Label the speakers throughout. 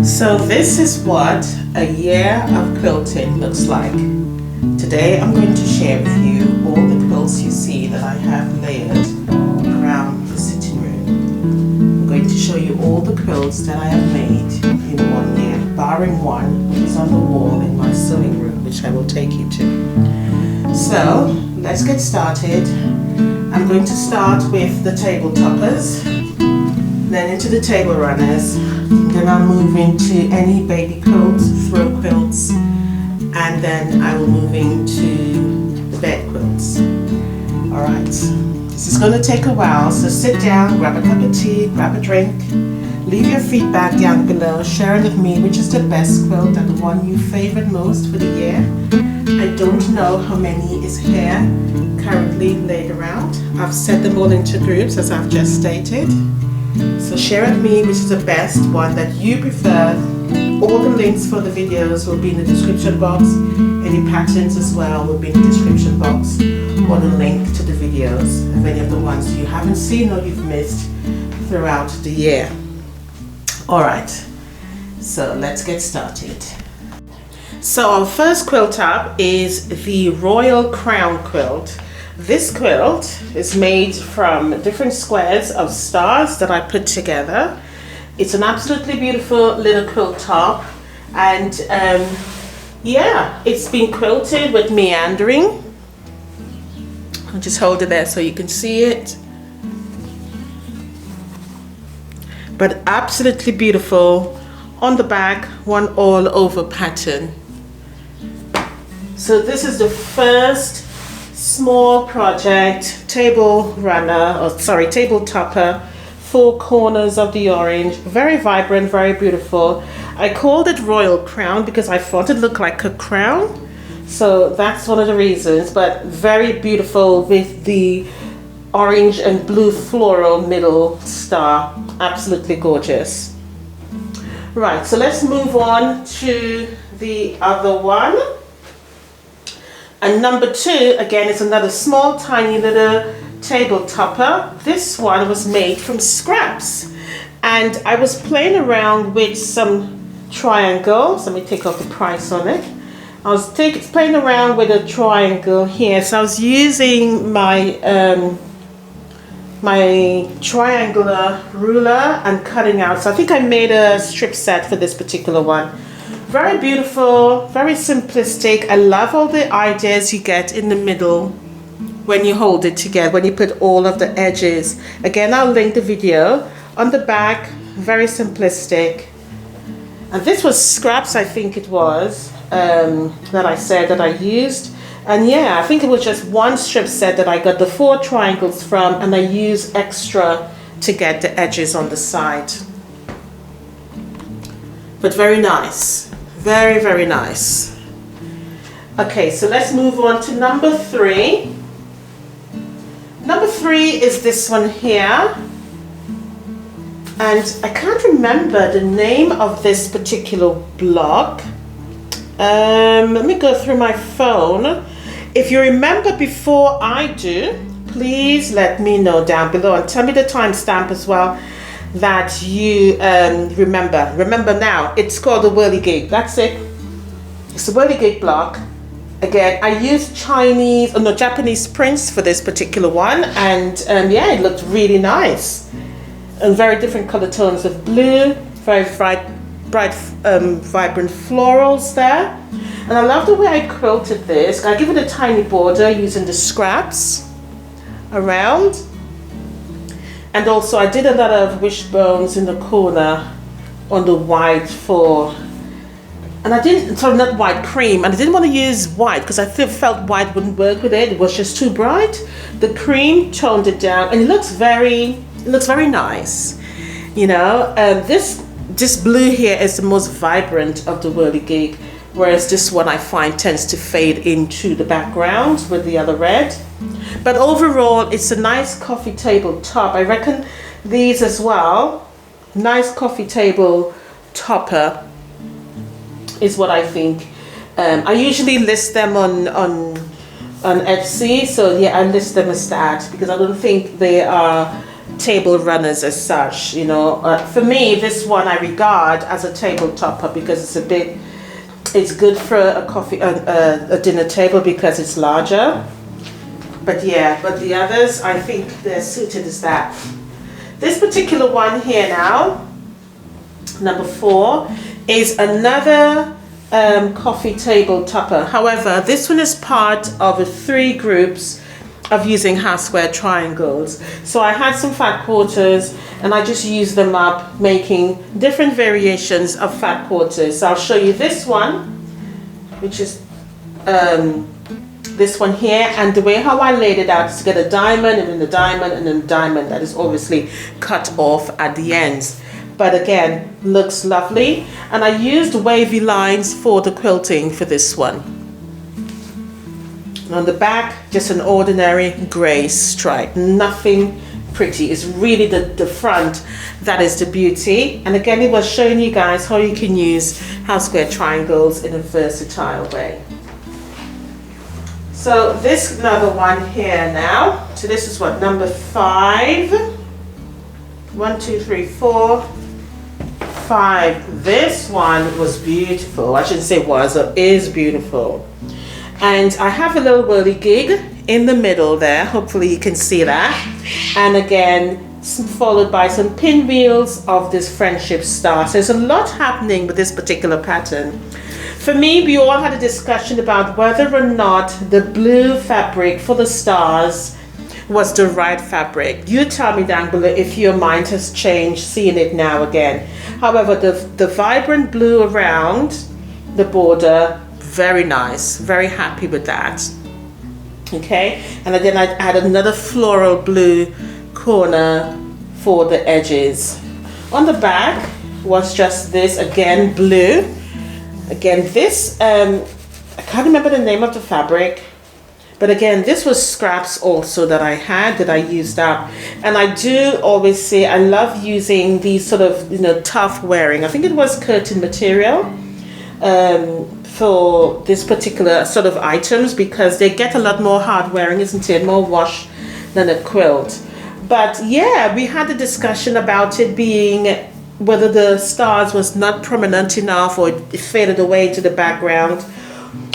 Speaker 1: So this is what a year of quilting looks like. Today I'm going to share with you all the quilts you see that I have layered around the sitting room. I'm going to show you all the quilts that I have made in 1 year, barring one which is on the wall in my sewing room, which I will take you to. So let's get started. I'm going to start with the table toppers, then into the table runners, then I'll move into any baby quilts, throw quilts, and then I will move into the bed quilts. Alright, this is going to take a while, so sit down, grab a cup of tea, grab a drink, leave your feedback down below, share with me which is the best quilt and the one you favored most for the year. I don't know how many is here currently laid around. I've set them all into groups as I've just stated. So share with me which is the best one that you prefer. All the links for the videos will be in the description box. Any patterns as well will be in the description box, or the link to the videos of any of the ones you haven't seen or you've missed throughout the year. Alright, so let's get started. So our first quilt up is the Royal Crown quilt. This quilt is made from different squares of stars that I put together. It's an absolutely beautiful little quilt top, and yeah, it's been quilted with meandering. I'll just hold it there so you can see it. But absolutely beautiful on the back, one all over pattern. So this is the first small project, table topper, 4 corners of the orange, very vibrant, very beautiful. I called it Royal Crown because I thought it looked like a crown, so that's one of the reasons, but very beautiful with the orange and blue floral middle star. Absolutely gorgeous. Right, so let's move on to the other one. And number 2, again, is another small, tiny little table topper. This one was made from scraps. And I was playing around with some triangles. Let me take off the price on it. I was playing around with a triangle here. So I was using my, my triangular ruler and cutting out. So I think I made a strip set for this particular one. Very beautiful, very simplistic. I love all the ideas you get in the middle when you hold it together, when you put all of the edges. Again, I'll link the video. On the back, very simplistic. And this was scraps, I think it was, that I said that I used. And yeah, I think it was just one strip set that I got the 4 triangles from, and I used extra to get the edges on the side. But very nice. Very, very nice. Okay, so let's move on to number 3. Number 3 is this one here. And I can't remember the name of this particular block. Let me go through my phone. If you remember before I do, please let me know down below and tell me the timestamp as well that you remember. Remember now, it's called the Whirlygig. That's it. It's a Whirlygig block. Again, I used Japanese prints for this particular one, and yeah, it looked really nice. And very different color tones of blue, very bright, vibrant florals there. And I love the way I quilted this. I give it a tiny border using the scraps around. And also I did a lot of wishbones in the corner on the white and I didn't, sorry, not white, cream. And I didn't want to use white because I felt white wouldn't work with it. It was just too bright. The cream toned it down, and it looks very nice. You know, this blue here is the most vibrant of the Whirlygig, whereas this one I find tends to fade into the background with the other red. But overall, it's a nice coffee table top. I reckon these as well, nice coffee table topper is what I think. I usually list them on Etsy, so yeah, I list them as that because I don't think they are table runners as such, you know. For me, this one I regard as a table topper because it's good for a a dinner table because it's larger. But yeah, but the others, I think they're suited as that. This particular one here now, number 4, is another coffee table topper. However, this one is part of 3 groups of using half square triangles. So I had some fat quarters and I just used them up making different variations of fat quarters. So I'll show you this one, which is this one here, and the way how I laid it out is to get a diamond and then a diamond and then a diamond that is obviously cut off at the ends. But again, looks lovely. And I used wavy lines for the quilting for this one. And on the back, just an ordinary grey stripe, nothing pretty. It's really the front that is the beauty. And again, it was showing you guys how you can use half square triangles in a versatile way. So this another one here now. So this is what, number 5. 1, 2, 3, 4, 5. This one was beautiful. I shouldn't say was, it is beautiful. And I have a little whirlygig in the middle there. Hopefully you can see that. And again, followed by some pinwheels of this friendship star. So there's a lot happening with this particular pattern. For me, we all had a discussion about whether or not the blue fabric for the stars was the right fabric. You tell me down below if your mind has changed seeing it now again. However, the vibrant blue around the border, very nice, very happy with that. Okay, and then I add another floral blue corner for the edges. On the back was just this, again, blue. Again, this, I can't remember the name of the fabric, but again, this was scraps also that I had, that I used up. And I do always say I love using these sort of, you know, tough wearing. I think it was curtain material for this particular sort of items because they get a lot more hard wearing, isn't it? More wash than a quilt. But yeah, we had a discussion about it being whether the stars was not prominent enough or it faded away into the background,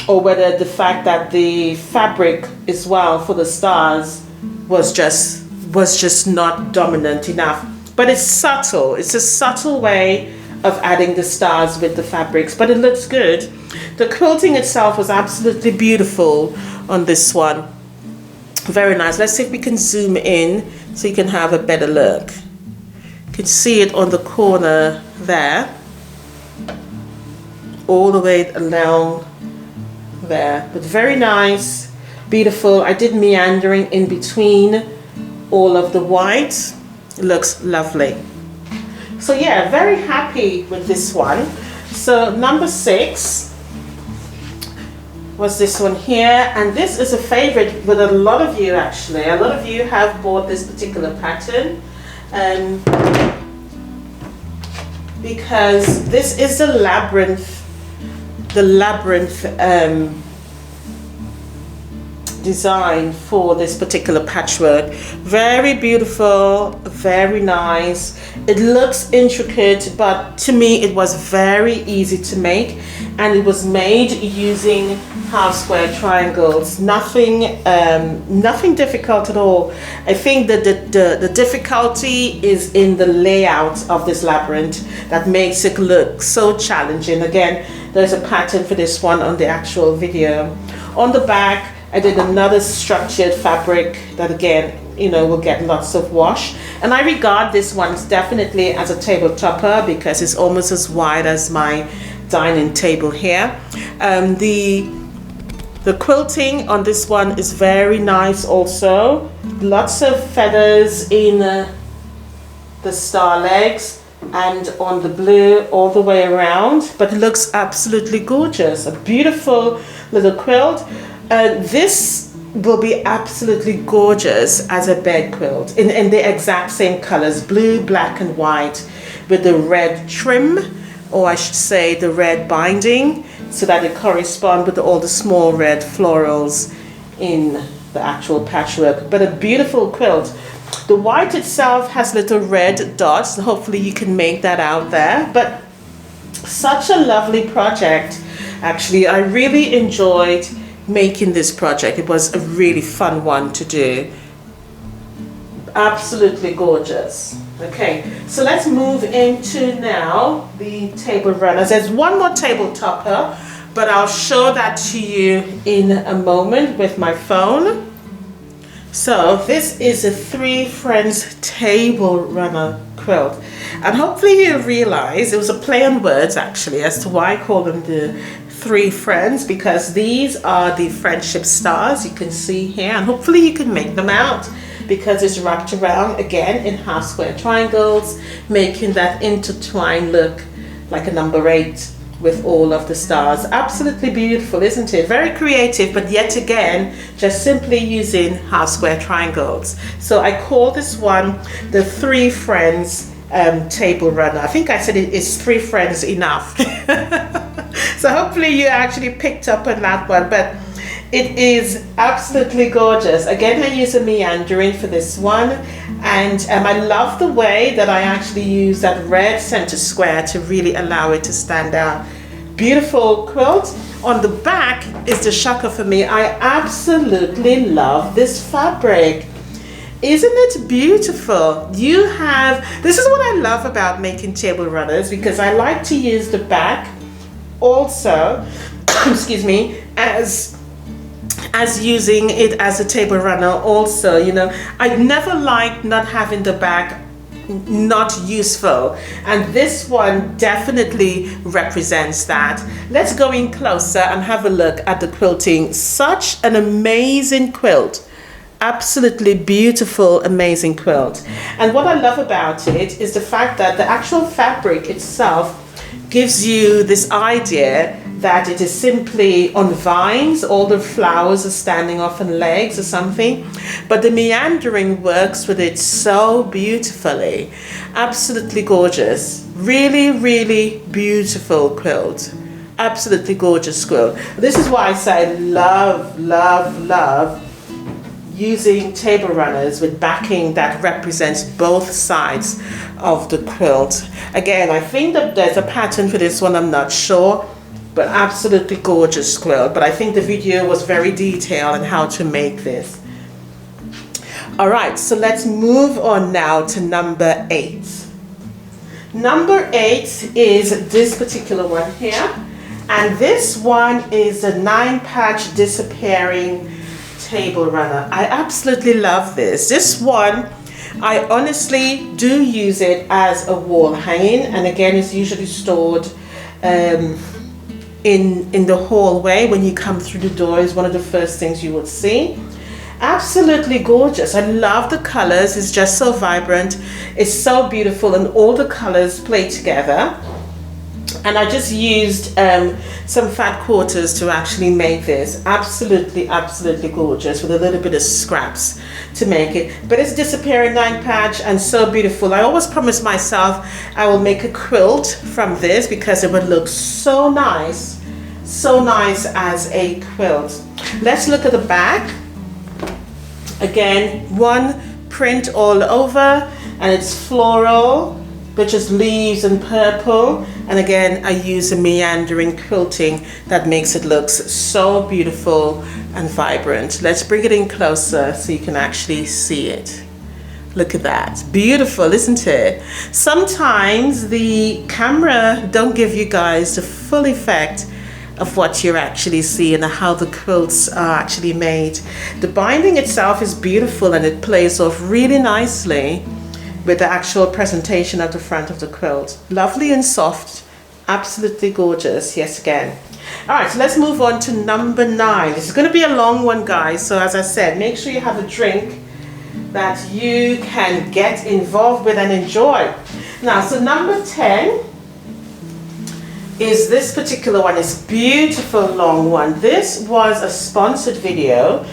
Speaker 1: or whether the fact that the fabric as well for the stars was just not dominant enough. But it's subtle. It's a subtle way of adding the stars with the fabrics, but it looks good. The quilting itself was absolutely beautiful on this one. Very nice. Let's see if we can zoom in so you can have a better look. You can see it on the corner there, all the way along there, but very nice, beautiful. I did meandering in between all of the white. It looks lovely. So yeah, very happy with this one. So number 6 was this one here, and this is a favorite with a lot of you actually. A lot of you have bought this particular pattern because this is the Labyrinth design for this particular patchwork. Very beautiful, very nice. It looks intricate, but to me it was very easy to make, and it was made using half square triangles. Nothing difficult at all. I think that the difficulty is in the layout of this labyrinth that makes it look so challenging. Again, there's a pattern for this one on the actual video. On the back, I did another structured fabric that again, you know, will get lots of wash. And I regard this one definitely as a table topper because it's almost as wide as my dining table here. The quilting on this one is very nice also. Lots of feathers in the star legs and on the blue all the way around, but it looks absolutely gorgeous. A beautiful little quilt. This will be absolutely gorgeous as a bed quilt in the exact same colors, blue, black and white, with the red trim, or I should say the red binding, so that it corresponds with all the small red florals in the actual patchwork. But a beautiful quilt, The white itself has little red dots. Hopefully you can make that out there. But such a lovely project. Actually, I really enjoyed making this project. It was a really fun one to do. Absolutely gorgeous. Okay, so let's move into now the table runners. There's one more table topper, but I'll show that to you in a moment with my phone. So this is a 3 Friends table runner quilt, and hopefully you realize it was a play on words actually as to why I call them the 3 Friends, because these are the friendship stars you can see here, and hopefully you can make them out because it's wrapped around again in half square triangles, making that intertwined look like a number 8 with all of the stars. Absolutely beautiful, isn't it? Very creative, but yet again just simply using half square triangles. So I call this one the 3 Friends table runner. I think I said it is 3 Friends enough. So hopefully you actually picked up on that one, but it is absolutely gorgeous. Again, I use a meandering for this one, and I love the way that I actually use that red center square to really allow it to stand out. Beautiful quilt. On the back is the shocker for me. I absolutely love this fabric. Isn't it beautiful? This is what I love about making table runners, because I like to use the back also, excuse me, as using it as a table runner also. You know, I never liked not having the back not useful, and this one definitely represents that. Let's go in closer and have a look at the quilting. Such an amazing quilt. Absolutely beautiful, amazing quilt. And what I love about it is the fact that the actual fabric itself gives you this idea that it is simply on vines, all the flowers are standing off on legs or something, but the meandering works with it so beautifully. Absolutely gorgeous. Really, really beautiful quilt. Absolutely gorgeous quilt. This is why I say love, love, love using table runners with backing that represents both sides of the quilt. Again, I think that there's a pattern for this one, I'm not sure, but absolutely gorgeous quilt. But I think the video was very detailed on how to make this. All right, so let's move on now to number 8. Number 8 is this particular one here, and this one is a 9-patch disappearing table runner. I absolutely love this. This one, I honestly do use it as a wall hanging, and again it's usually stored in the hallway. When you come through the door is one of the first things you would see. Absolutely gorgeous. I love the colors. It's just so vibrant. It's so beautiful, and all the colors play together. And I just used some fat quarters to actually make this. Absolutely, absolutely gorgeous, with a little bit of scraps to make it. But it's disappearing 9-patch and so beautiful. I always promise myself I will make a quilt from this because it would look so nice as a quilt. Let's look at the back. Again, one print all over, and it's floral, which is leaves and purple. And again, I use a meandering quilting that makes it look so beautiful and vibrant. Let's bring it in closer so you can actually see it. Look at that. Beautiful, isn't it? Sometimes the camera don't give you guys the full effect of what you're actually seeing and how the quilts are actually made. The binding itself is beautiful, and it plays off really nicely with the actual presentation at the front of the quilt. Lovely and soft, absolutely gorgeous, yes again. All right, so let's move on to number 9. This is gonna be a long one, guys, so as I said, make sure you have a drink that you can get involved with and enjoy. Now, so number 10 is this particular one. It's a beautiful long one. This was a sponsored video,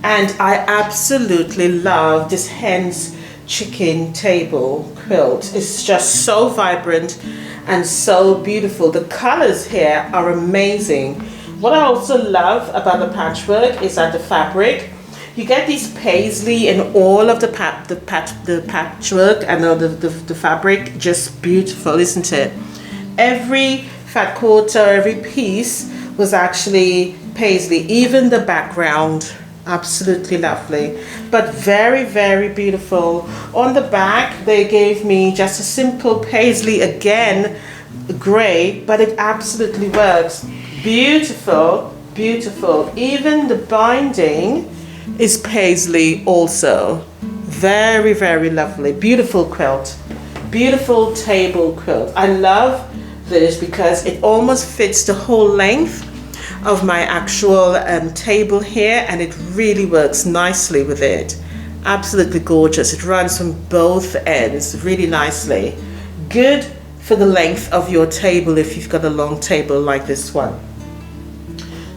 Speaker 1: and I absolutely love this hen's chicken table quilt. It's just so vibrant and so beautiful. The colors here are amazing. What I also love about the patchwork is that the fabric You get these paisley and all of the patchwork and the fabric, just beautiful, isn't it? Every fat quarter, every piece was actually paisley, even the background. Absolutely lovely, but very, very beautiful. On the back they gave me just a simple paisley, again gray, but it absolutely works. Beautiful, beautiful. Even the binding is paisley also. Very, very lovely. Beautiful quilt, beautiful table quilt. I love this because it almost fits the whole length of my actual table here, and it really works nicely with it. Absolutely gorgeous. It runs from both ends really nicely. Good for the length of your table if you've got a long table like this one.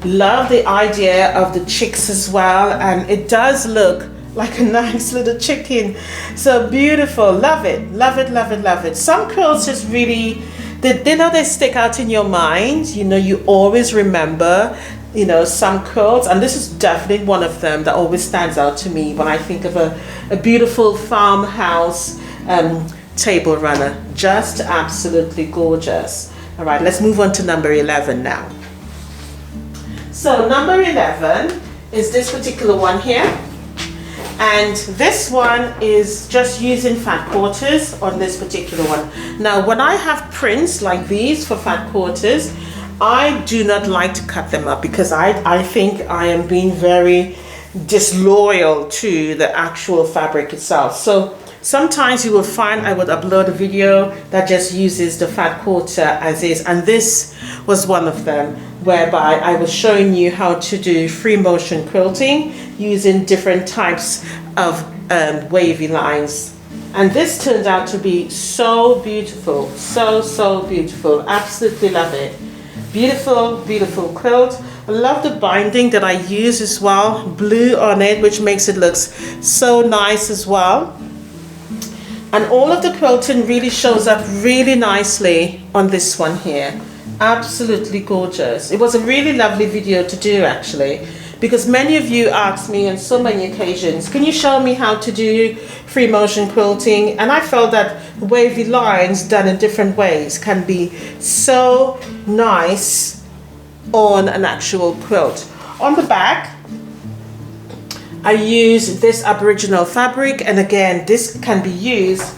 Speaker 1: Love the idea of the chicks as well, and it does look like a nice little chicken. So beautiful. Love it, love it, love it, love it. Some quilts just really, they stick out in your mind. You know, you always remember, you know, some quilts, and this is definitely one of them that always stands out to me when I think of a beautiful farmhouse table runner. Just absolutely gorgeous. All right, let's move on to number 11 now. So number 11 is this particular one here. And this one is just using fat quarters on this particular one. Now, when I have prints like these for fat quarters, I do not like to cut them up because I think I am being very disloyal to the actual fabric itself. So sometimes you will find I would upload a video that just uses the fat quarter as is, and this was one of them, whereby I was showing you how to do free motion quilting using different types of wavy lines. And this turned out to be so beautiful, so beautiful. Absolutely love it. Beautiful, beautiful quilt. I love the binding that I use as well, blue on it, which makes it look so nice as well. And all of the quilting really shows up really nicely on this one here. Absolutely gorgeous. It was a really lovely video to do, actually, because many of you asked me on so many occasions, can you show me how to do free motion quilting? And I felt that wavy lines done in different ways can be so nice on an actual quilt. On the back, I use this Aboriginal fabric, and again, this can be used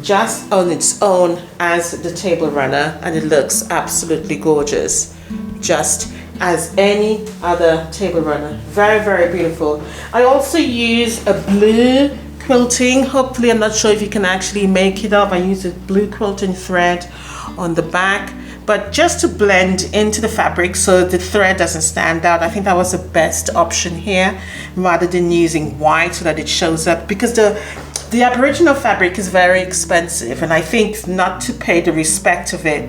Speaker 1: just on its own as the table runner, and it looks absolutely gorgeous, just as any other table runner. Very, very beautiful. I also use a blue quilting. Hopefully, I'm not sure if you can actually make it up. I use a blue quilting thread on the back, but just to blend into the fabric so the thread doesn't stand out. I think that was the best option here, rather than using white so that it shows up, because the Aboriginal fabric is very expensive, and I think not to pay the respect of it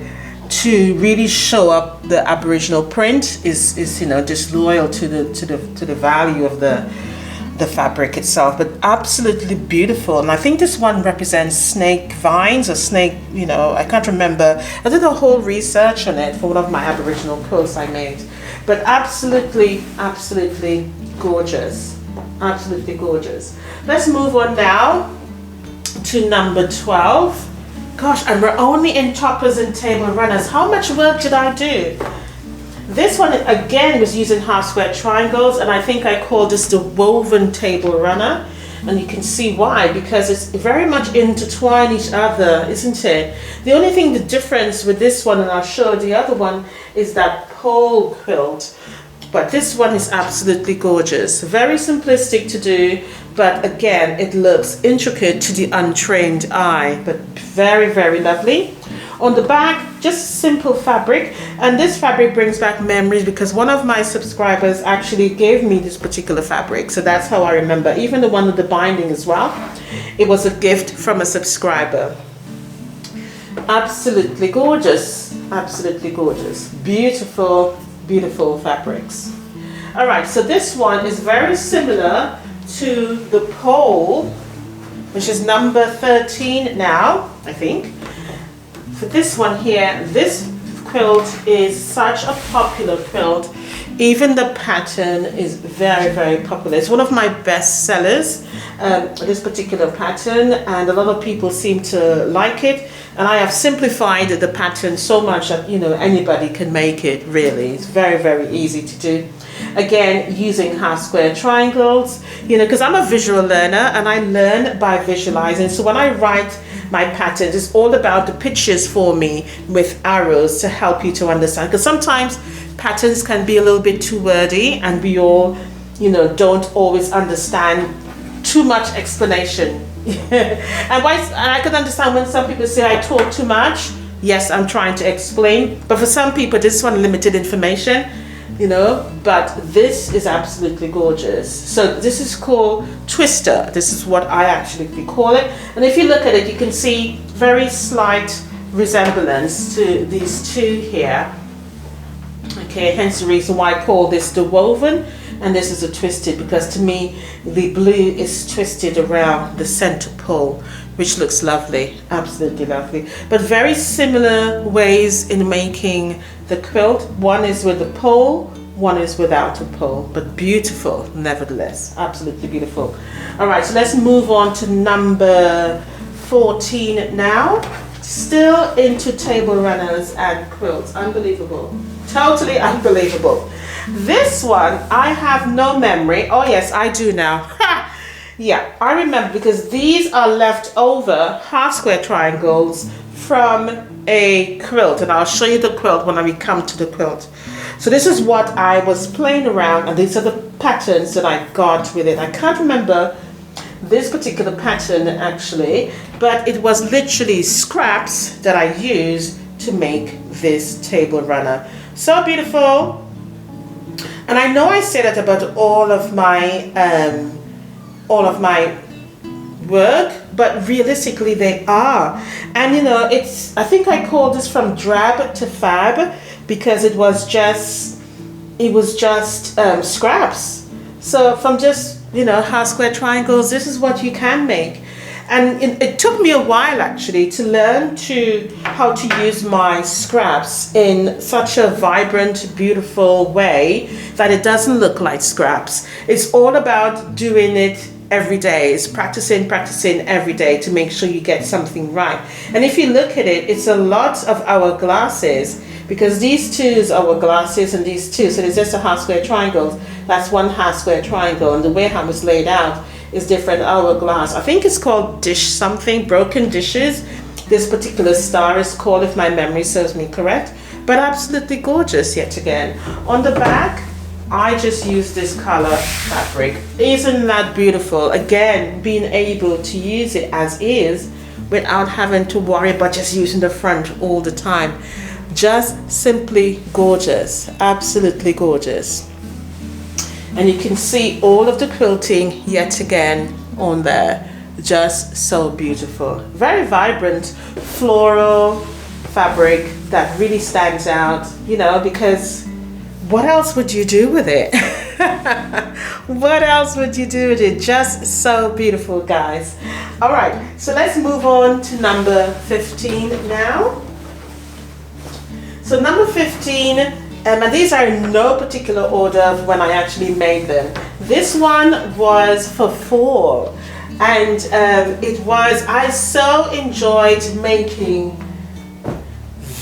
Speaker 1: to really show up the Aboriginal print is you know, disloyal to the value of the fabric itself. But absolutely beautiful. And I think this one represents snake vines or snake, you know, I can't remember. I did a whole research on it for one of my Aboriginal quilts I made. But absolutely gorgeous. Absolutely gorgeous. Let's move on now to number 12. Gosh, and we're only in toppers and table runners. How much work did I do? This one again was using half square triangles, and I think I called this the woven table runner, and you can see why, because it's very much intertwined each other, isn't it? The only thing, the difference with this one, and I'll show the other one, is that pole quilt. But this one is absolutely gorgeous. Very simplistic to do, but again, it looks intricate to the untrained eye, but very, very lovely. On the back, just simple fabric, and this fabric brings back memories because one of my subscribers actually gave me this particular fabric, so that's how I remember. Even the one with the binding as well, it was a gift from a subscriber. Absolutely gorgeous, absolutely gorgeous. Beautiful, beautiful fabrics. All right, so this one is very similar to the pole, which is number 13 now, I think. For this one here, this quilt is such a popular quilt Even the pattern is very, very popular. It's one of my best sellers, this particular pattern, and a lot of people seem to like it. And I have simplified the pattern so much that, you know, anybody can make it, really. It's very, very easy to do. Again, using half square triangles, you know, because I'm a visual learner and I learn by visualizing. So when I write my patterns, it's all about the pictures for me with arrows to help you to understand. Because sometimes patterns can be a little bit too wordy and we all, you know, don't always understand too much explanation. And I can understand when some people say I talk too much. Yes, I'm trying to explain, but for some people this one limited information, you know, but this is absolutely gorgeous. So this is called Twister. This is what I actually call it. And if you look at it, you can see very slight resemblance to these two here. Okay, hence the reason why I call this the woven and this is a twisted, because to me the blue is twisted around the center pole, which looks lovely, absolutely lovely. But very similar ways in making the quilt. One is with a pole, one is without a pole, but beautiful nevertheless, absolutely beautiful. All right, so let's move on to number 14 now. Still into table runners and quilts. Unbelievable, totally unbelievable. This one I have no memory. Oh yes, I do now. Yeah, I remember, because these are leftover half square triangles from a quilt, and I'll show you the quilt when we come to the quilt. So this is what I was playing around, and these are the patterns that I got with it. I can't remember this particular pattern actually, but it was literally scraps that I used to make this table runner. So beautiful. And I know I say that about all of my work, but realistically they are. And you know, it's, I think I called this from drab to fab, because it was just scraps. So from just, you know, half square triangles, this is what you can make. And it took me a while actually to learn how to use my scraps in such a vibrant, beautiful way that it doesn't look like scraps. It's all about doing it every day. It's practicing every day to make sure you get something right. And if you look at it, it's a lot of hourglasses, because these two is hourglasses and these two, so there's just a half square triangle. That's one half square triangle, and the way how it's laid out is different hourglass. I think it's called dish something, broken dishes. This particular star is called, if my memory serves me correct, but absolutely gorgeous yet again. On the back, I just use this color fabric. Isn't that beautiful? Again, being able to use it as is without having to worry about just using the front all the time. Just simply gorgeous, absolutely gorgeous. And you can see all of the quilting yet again on there. Just so beautiful. Very vibrant floral fabric that really stands out, you know, because what else would you do with it? What else would you do with it? Just so beautiful, guys. All right, so let's move on to number 15 now. So number 15, and these are in no particular order of when I actually made them. This one was for fall, and I so enjoyed making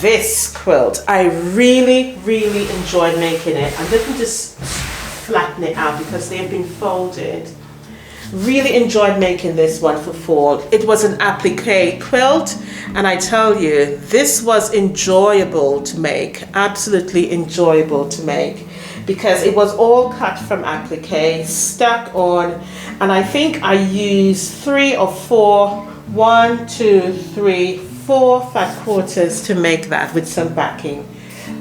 Speaker 1: this quilt. I really enjoyed making it. I'm going to just flatten it out because they've been folded. Really enjoyed making this one for fall. It was an applique quilt, and I tell you, this was enjoyable to make, absolutely enjoyable to make, because it was all cut from applique, stuck on, and I think I used 3 or 4, 1, 2, 3, 4 fat quarters to make that with some backing.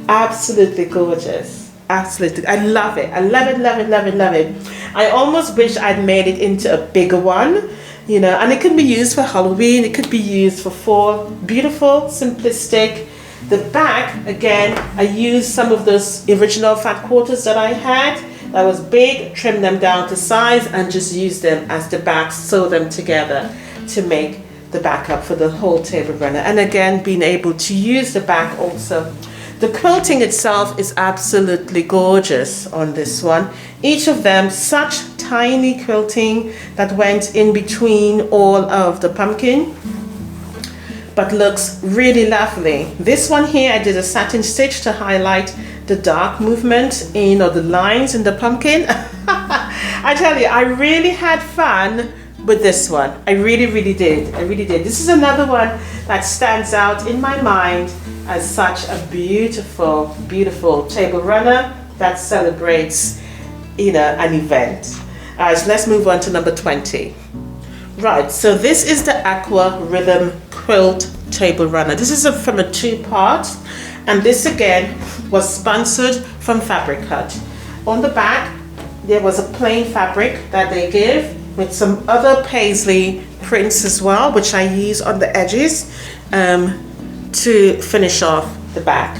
Speaker 1: Absolutely gorgeous. Absolutely, I love it. I love it. I almost wish I'd made it into a bigger one, you know, and it can be used for Halloween, it could be used for fall. Beautiful, simplistic. The back, again, I used some of those original fat quarters that I had that was big, trimmed them down to size and just used them as the back, sew them together to make the back up for the whole table runner. And again, being able to use the back also The quilting itself is absolutely gorgeous on this one. Each of them such tiny quilting that went in between all of the pumpkin, but looks really lovely. This one here, I did a satin stitch to highlight the dark movement in, or the lines in the pumpkin. I tell you, I really had fun with this one. I really did. I really did. This is another one that stands out in my mind as such a beautiful, beautiful table runner that celebrates, you know, an event. So let's move on to number 20. Right, so this is the Aqua Rhythm Quilt Table Runner. This is from a two-part, and this again was sponsored from Fabric Hut. On the back, there was a plain fabric that they give with some other paisley prints as well, which I use on the edges to finish off the back.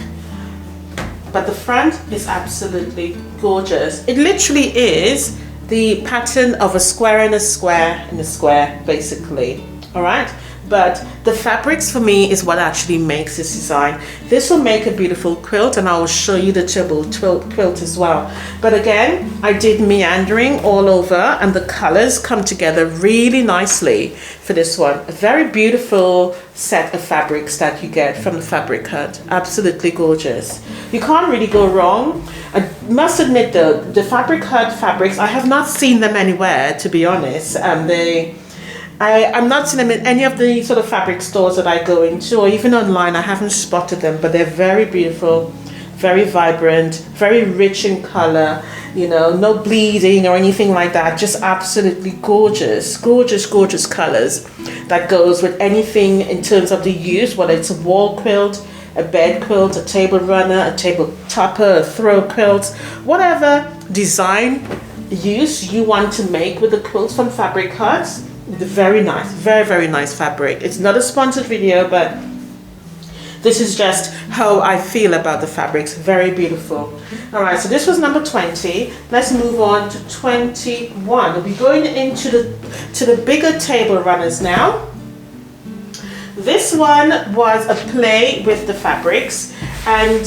Speaker 1: But the front is absolutely gorgeous. It literally is the pattern of a square and a square and a square, basically. All right, but the fabrics for me is what actually makes this design. This will make a beautiful quilt, and I will show you the table quilt as well. But again, I did meandering all over, and the colors come together really nicely for this one. A very beautiful set of fabrics that you get from the Fabric Hut. Absolutely gorgeous. You can't really go wrong. I must admit though, the Fabric Hut fabrics, I have not seen them anywhere, to be honest. I'm not seeing them in any of the sort of fabric stores that I go into, or even online. I haven't spotted them, but they're very beautiful, very vibrant, very rich in color, you know, no bleeding or anything like that. Just absolutely gorgeous, gorgeous, gorgeous colors that goes with anything in terms of the use, whether it's a wall quilt, a bed quilt, a table runner, a table topper, a throw quilt, whatever design use you want to make with the quilts from Fabric Hut. Very nice, very nice fabric. It's not a sponsored video, but this is just how I feel about the fabrics. Very beautiful. All right, so this was number 20. Let's move on to 21. We'll be going into the bigger table runners now. This one was a play with the fabrics, and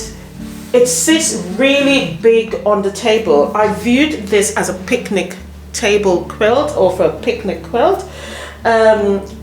Speaker 1: it sits really big on the table. I viewed this as a picnic table quilt, or for a picnic quilt,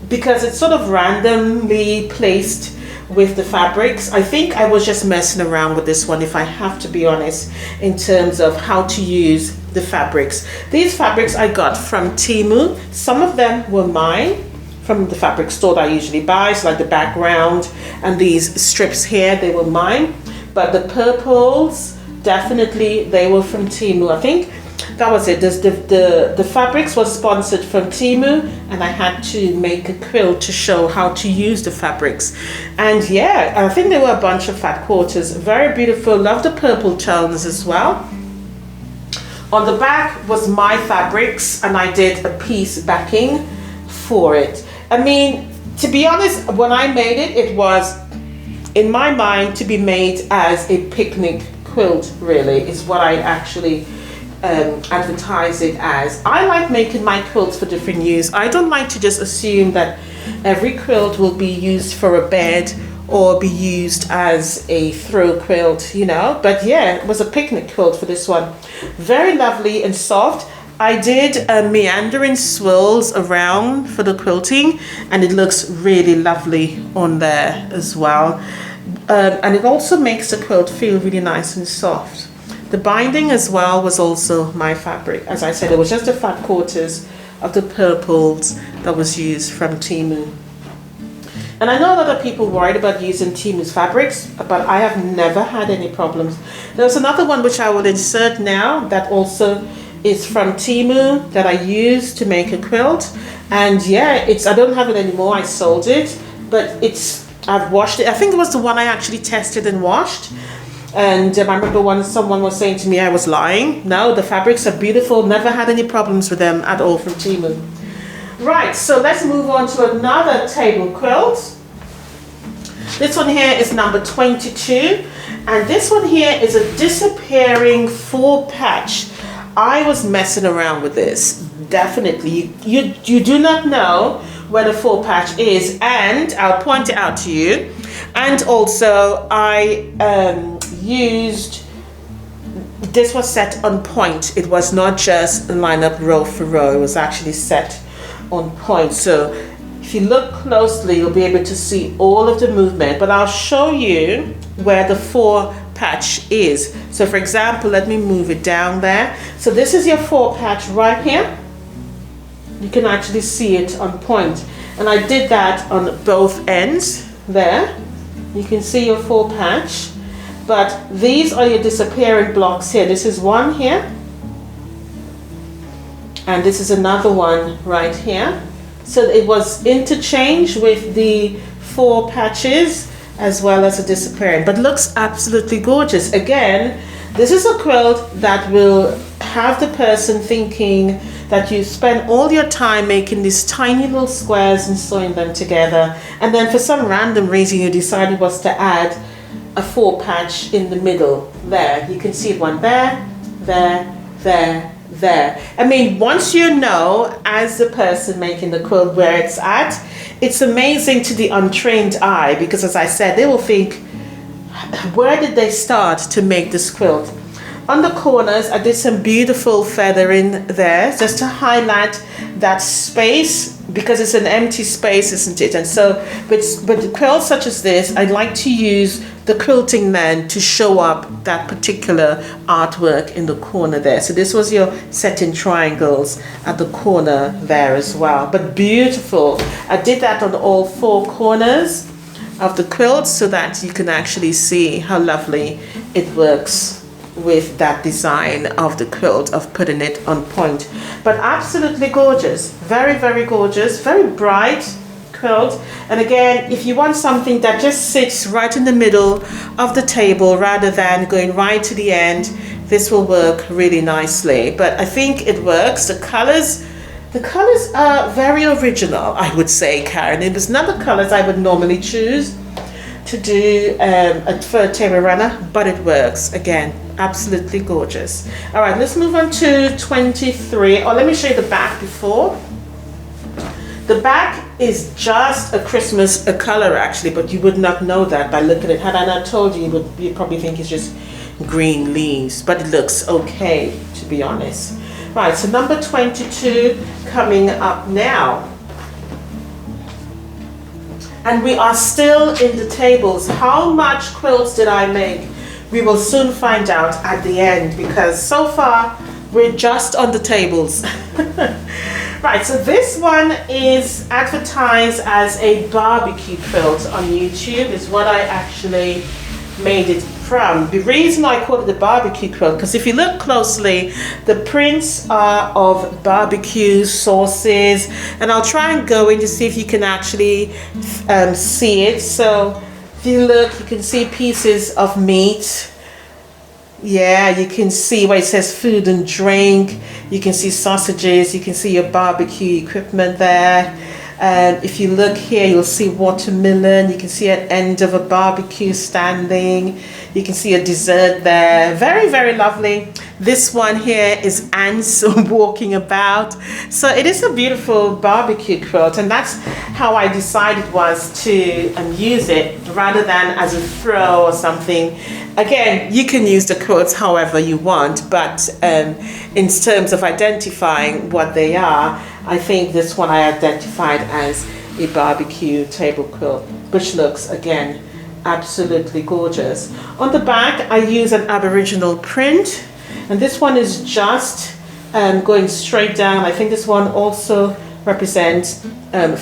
Speaker 1: because it's sort of randomly placed with the fabrics. I think I was just messing around with this one, if I have to be honest, in terms of how to use the fabrics. These fabrics I got from Temu. Some of them were mine from the fabric store that I usually buy, so like the background and these strips here, they were mine. But the purples, definitely they were from Temu. I think that was it. The fabrics was sponsored from Temu, and I had to make a quilt to show how to use the fabrics. And yeah, I think there were a bunch of fat quarters. Very beautiful. Love the purple tones as well. On the back was my fabrics, and I did a piece backing for it. I mean, to be honest, when I made it, it was in my mind to be made as a picnic quilt, really, is what I actually advertise it as. I like making my quilts for different use. I don't like to just assume that every quilt will be used for a bed or be used as a throw quilt, you know. But yeah, it was a picnic quilt for this one. Very lovely and soft. I did meandering swirls around for the quilting, and it looks really lovely on there as well. And it also makes the quilt feel really nice and soft. The binding as well was also my fabric. As I said, it was just the fat quarters of the purples that was used from Temu. And I know a lot of people worried about using Temu's fabrics, but I have never had any problems. There's another one which I will insert now that also is from Temu that I used to make a quilt. And yeah, I don't have it anymore, I sold it, but I've washed it. I think it was the one I actually tested and washed. And I remember someone was saying to me I was lying. No, the fabrics are beautiful. Never had any problems with them at all from Temu. Right, so let's move on to another table quilt. This one here is number 22. And this one here is a disappearing 4-patch. I was messing around with this. Definitely. You do not know where the 4-patch is. And I'll point it out to you. And also I used, this was set on point. It was not just line up row for row, it was actually set on point. So if you look closely, you'll be able to see all of the movement, but I'll show you where the 4 patch is. So for example, let me move it down there. So this is your 4 patch right here. You can actually see it on point. And I did that on both ends there. You can see your 4 patch. But these are your disappearing blocks here. This is one here. And this is another one right here. So it was interchanged with the 4 patches as well as a disappearing, but looks absolutely gorgeous. Again, this is a quilt that will have the person thinking that you spend all your time making these tiny little squares and sewing them together, and then for some random reason you decided was to add a 4 patch in the middle there. You can see one there, there, there. I mean, once you know as the person making the quilt where it's at, it's amazing to the untrained eye, because as I said, they will think, where did they start to make this quilt? On the corners, I did some beautiful feathering there just to highlight that space, because it's an empty space, isn't it? And so, but quilts such as this, I like to use the quilting man to show up that particular artwork in the corner there. So this was your set in triangles at the corner there as well, but beautiful. I did that on all 4 corners of the quilt so that you can actually see how lovely it works with that design of the quilt, of putting it on point. But absolutely gorgeous, very, very gorgeous, very bright quilt. And again, if you want something that just sits right in the middle of the table rather than going right to the end, this will work really nicely. But I think it works. The colors are very original, I would say, Karen. It was not the colors I would normally choose to do for a table runner, but it works. Again, absolutely gorgeous. All right, let's move on to 23. Let me show you the back before. The back is just a Christmas color actually, but you would not know that by looking at it. Had I not told you, you'd probably think it's just green leaves, but it looks okay, to be honest. Right, so number 22 coming up now. And we are still in the tables. How much quilts did I make? We will soon find out at the end, because so far we're just on the tables. Right, so this one is advertised as a barbecue quilt on YouTube, is what I actually made it from. The reason I call it the barbecue quilt, because if you look closely, the prints are of barbecue sauces, and I'll try and go in to see if you can actually see it. So if you look, you can see pieces of meat. Yeah, you can see where it says food and drink. You can see sausages. You can see your barbecue equipment there. If you look here, you'll see watermelon. You can see an end of a barbecue standing. You can see a dessert there. Very, very lovely. This one here is ants walking about. So it is a beautiful barbecue quilt, and that's how I decided was to use it rather than as a throw or something. Again, you can use the quilts however you want, but in terms of identifying what they are, I think this one I identified as a barbecue table quilt, which looks, again, absolutely gorgeous. On the back, I use an Aboriginal print, and this one is just going straight down. I think this one also represents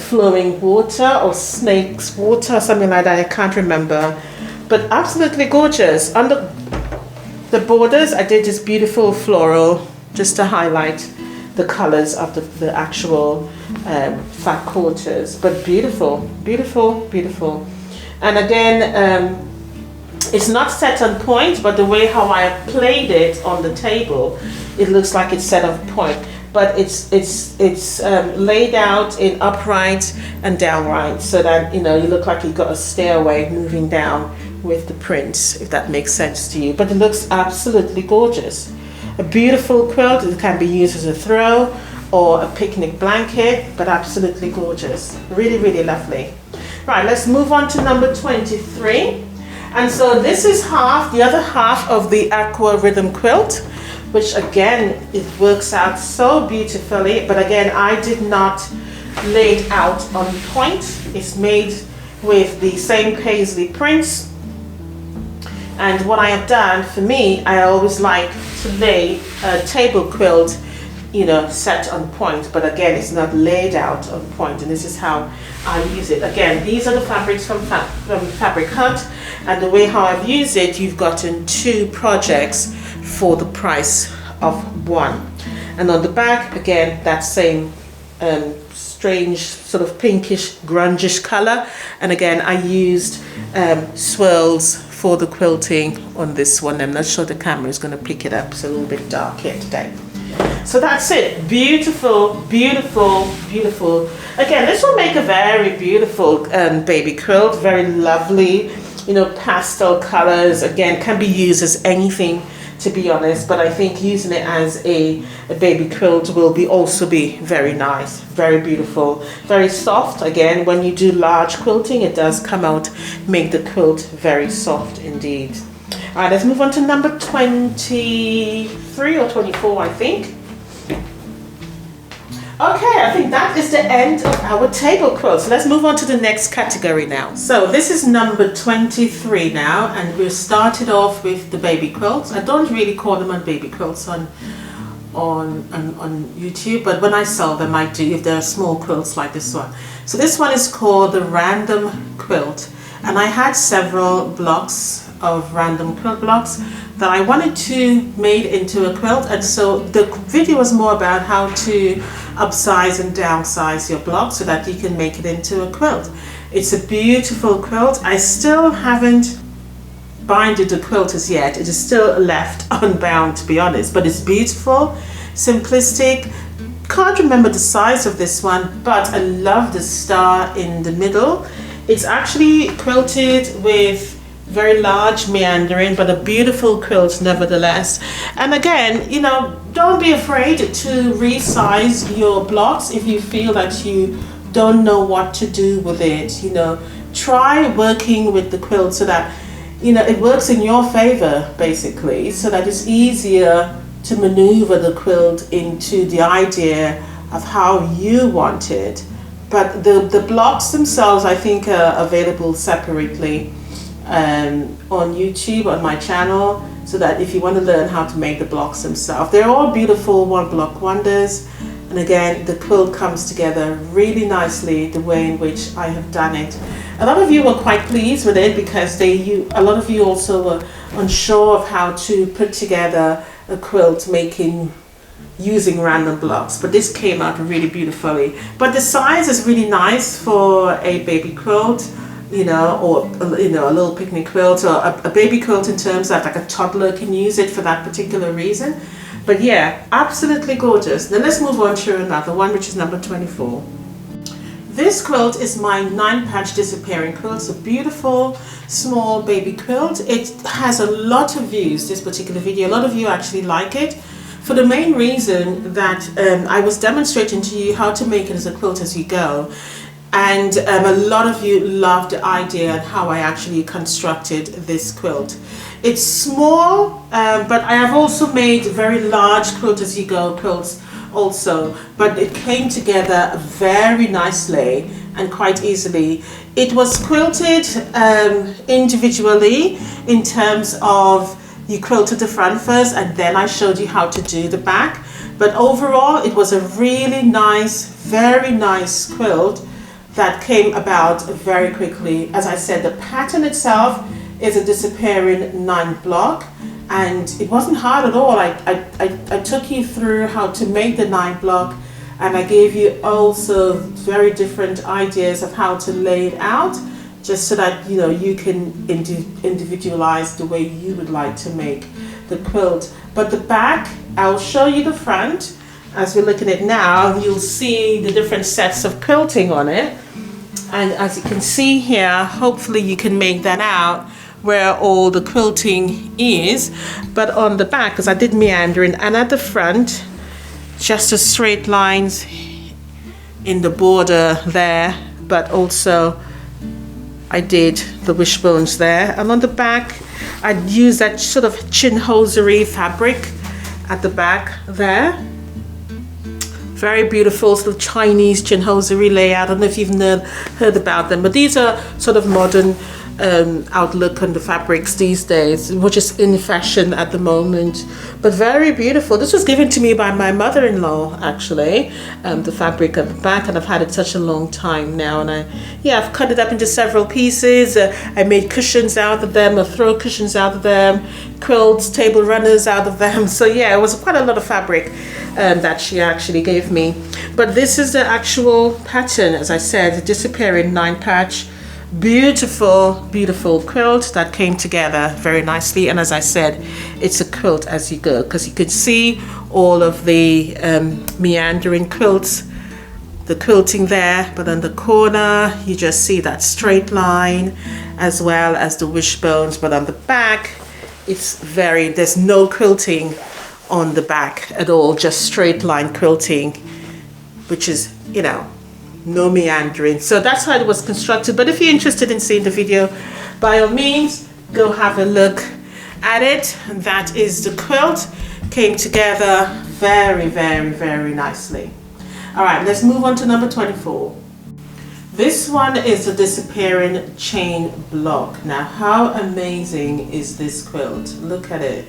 Speaker 1: flowing water or snake's water, something like that. I can't remember, but absolutely gorgeous. On the borders, I did this beautiful floral just to highlight the colors of the actual fat quarters, but beautiful, beautiful, beautiful. And again, it's not set on point, but the way how I played it on the table, it looks like it's set on point, but it's laid out in upright and downright, so that you look like you've got a stairway moving down with the prints, if that makes sense to you. But it looks absolutely gorgeous. A beautiful quilt. It can be used as a throw or a picnic blanket, but absolutely gorgeous. Really, really lovely. Right, let's move on to number 23. And so this is the other half of the Aqua rhythm quilt, which again, it works out so beautifully. But again, I did not lay it out on point. It's made with the same Paisley prints. And what I have done, for me, I always like to lay a table quilt, you know, set on point, but again, it's not laid out on point, and this is how I use it. Again, these are the fabrics from Fabric Hut, and the way how I've used it, you've gotten 2 projects for the price of 1. And on the back, again, that same strange sort of pinkish grungish color, and again, I used swirls for the quilting on this one. I'm not sure the camera is going to pick it up, it's a little bit dark here today. So that's it. Beautiful, beautiful, beautiful. Again, this will make a very beautiful baby quilt. Very lovely, you know, pastel colors. Again, can be used as anything, to be honest, but I think using it as a baby quilt will also be very nice, very beautiful, very soft. Again, when you do large quilting, it does come out, make the quilt very soft indeed. All right, let's move on to number 23 or 24, I think. Okay, I think that is the end of our table quilts. Let's move on to the next category now. So this is number 23 now, and we started off with the baby quilts. I don't really call them baby quilts on YouTube, but when I sell them, I do if they're small quilts like this one. So this one is called the random quilt, and I had several blocks of random quilt blocks that I wanted to make into a quilt, and so the video was more about how to upsize and downsize your block so that you can make it into a quilt. It's a beautiful quilt. I still haven't binded the quilt as yet. It is still left unbound, to be honest, but it's beautiful, simplistic. Can't remember the size of this one, but I love the star in the middle. It's actually quilted with very large meandering, but a beautiful quilt nevertheless. And again, you know, don't be afraid to resize your blocks if you feel that you don't know what to do with it. You know, try working with the quilt so that, you know, it works in your favor basically, so that it's easier to maneuver the quilt into the idea of how you want it. But the blocks themselves, I think, are available separately on YouTube, on my channel, so that if you want to learn how to make the blocks themselves, they're all beautiful one block wonders. And again, the quilt comes together really nicely the way in which I have done it. A lot of you were quite pleased with it because a lot of you also were unsure of how to put together a quilt using random blocks, but this came out really beautifully. But the size is really nice for a baby quilt, you know, or you know, a little picnic quilt, or a baby quilt in terms that like a toddler can use it for that particular reason. But yeah, absolutely gorgeous. Now let's move on to another one, which is number 24. This quilt is my 9-patch disappearing quilt. It's a beautiful small baby quilt. It has a lot of views, this particular video. A lot of you actually like it, for the main reason that I was demonstrating to you how to make it as a quilt as you go. And a lot of you loved the idea and how I actually constructed this quilt. It's small, but I have also made very large quilt as you go quilts also, but it came together very nicely and quite easily. It was quilted individually, in terms of you quilted the front first and then I showed you how to do the back. But overall it was a really nice, very nice quilt that came about very quickly. As I said, the pattern itself is a disappearing 9 block, and it wasn't hard at all. I took you through how to make the 9 block, and I gave you also very different ideas of how to lay it out, just so that you know you can individualize the way you would like to make the quilt. But the back, I'll show you the front. As we're looking at it now, you'll see the different sets of quilting on it. And as you can see here, hopefully you can make that out where all the quilting is. But on the back, because I did meandering, and at the front, just the straight lines in the border there, but also I did the wishbones there, and on the back I used that sort of chin hosiery fabric at the back there. Very beautiful sort of Chinese chin hosiery layout. I don't know if you've heard about them, but these are sort of modern outlook on the fabrics these days, which is in fashion at the moment, but very beautiful. This was given to me by my mother-in-law, actually, the fabric at the back, and I've had it such a long time now, and I've cut it up into several pieces. I made cushions out of them, or throw cushions out of them, quilts, table runners out of them. So yeah, it was quite a lot of fabric that she actually gave me. But this is the actual pattern, as I said, the disappearing 9-patch. Beautiful, beautiful quilt that came together very nicely. And as I said, it's a quilt as you go, because you can see all of the meandering quilts, the quilting there, but on the corner you just see that straight line, as well as the wishbones. But on the back, there's no quilting on the back at all, just straight line quilting, which is, you know, no meandering. So that's how it was constructed. But if you're interested in seeing the video, by all means go have a look at it. And that is the quilt. Came together very, very, very nicely. All right, let's move on to number 24. This one is the disappearing chain block. Now, how amazing is this quilt? Look at it,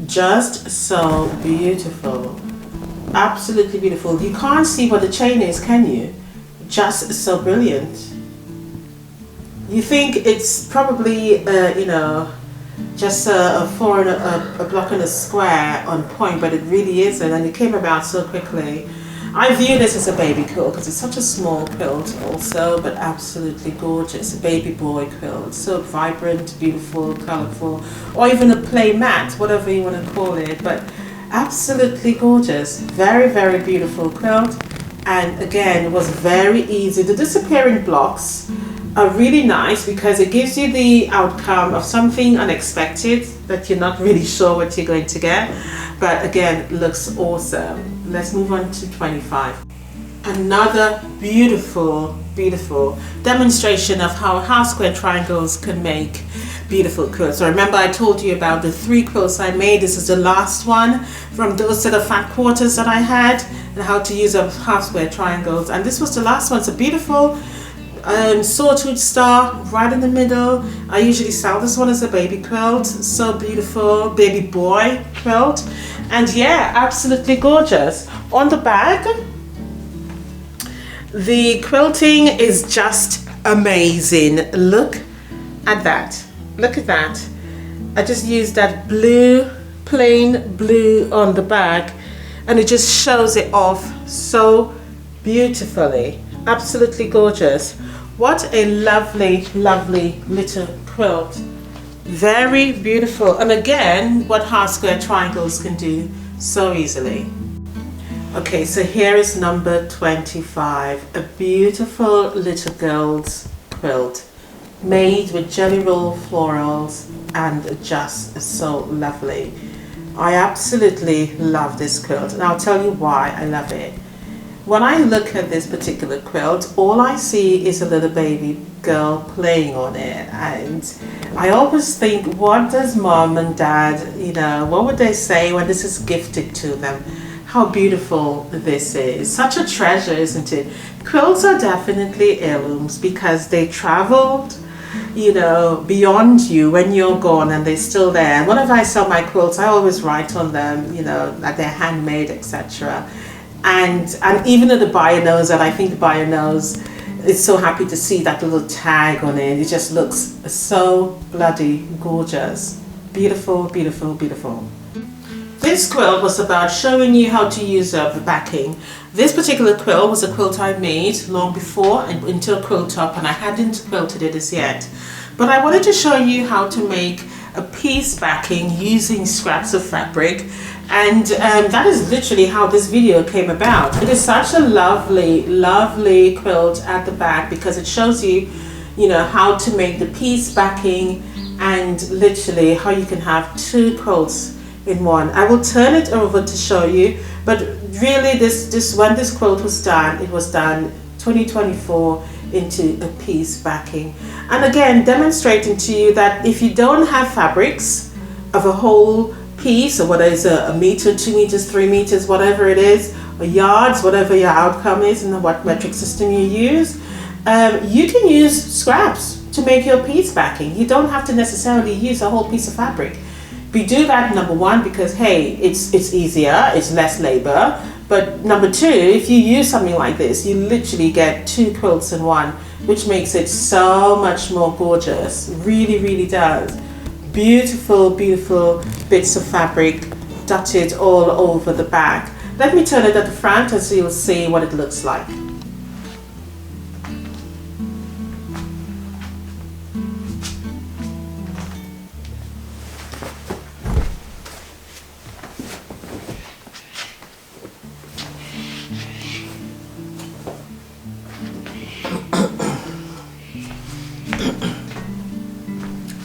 Speaker 1: just so beautiful, absolutely beautiful. You can't see what the chain is, can you? Just so brilliant. You think it's probably you know, just a block and a square on point, but it really isn't, and it came about so quickly. I view this as a baby quilt because it's such a small quilt also, but absolutely gorgeous. A baby boy quilt, so vibrant, beautiful, colorful, or even a play mat, whatever you want to call it, but absolutely gorgeous. Very, very beautiful quilt. And again, it was very easy. The disappearing blocks are really nice because it gives you the outcome of something unexpected that you're not really sure what you're going to get. But again, looks awesome. Let's move on to 25. Another beautiful, beautiful demonstration of how house square triangles can make beautiful quilts. So remember I told you about the 3 quilts I made. This is the last one from those set of fat quarters that I had, and how to use up half square triangles. And this was the last one. It's a beautiful sawtooth star right in the middle. I usually sell this one as a baby quilt. So beautiful, baby boy quilt. And yeah, absolutely gorgeous. On the back, the quilting is just amazing. Look at that. Look at that. I just used that blue, plain blue on the back, and it just shows it off so beautifully. Absolutely gorgeous. What a lovely, lovely little quilt. Very beautiful. And again, what half square triangles can do so easily. Okay, so here is number 25. A beautiful little girl's quilt made with jelly roll florals and just so lovely. I absolutely love this quilt, and I'll tell you why I love it. When I look at this particular quilt, all I see is a little baby girl playing on it, and I always think, what does mom and dad, you know, what would they say when this is gifted to them? How beautiful this is. Such a treasure, isn't it? Quilts are definitely heirlooms because they traveled, you know, beyond you when you're gone, and they're still there. And whenever I sell my quilts, I always write on them, you know, that they're handmade, etc. And even though the buyer knows that, I think the buyer knows, is so happy to see that little tag on it. It just looks so bloody gorgeous. Beautiful, beautiful, beautiful. This quilt was about showing you how to use the backing. This particular quilt was a quilt I made long before into a quilt top, and I hadn't quilted it as yet. But I wanted to show you how to make a piece backing using scraps of fabric, and that is literally how this video came about. It is such a lovely, lovely quilt at the back because it shows you, you know, how to make the piece backing, and literally how you can have 2 quilts in one. I will turn it over to show you, but really this when this quilt was done, it was done 2024 into a piece backing. And again, demonstrating to you that if you don't have fabrics of a whole piece, or whether it's a meter, 2 meters, 3 meters, whatever it is, or yards, whatever your outcome is and what metric system you use, you can use scraps to make your piece backing. You don't have to necessarily use a whole piece of fabric. We do that, number one, because hey, it's easier, it's less labor. But number two, if you use something like this, you literally get 2 quilts in one, which makes it so much more gorgeous. Really, really does. Beautiful, beautiful bits of fabric dotted all over the back. Let me turn it at the front and so you'll see what it looks like.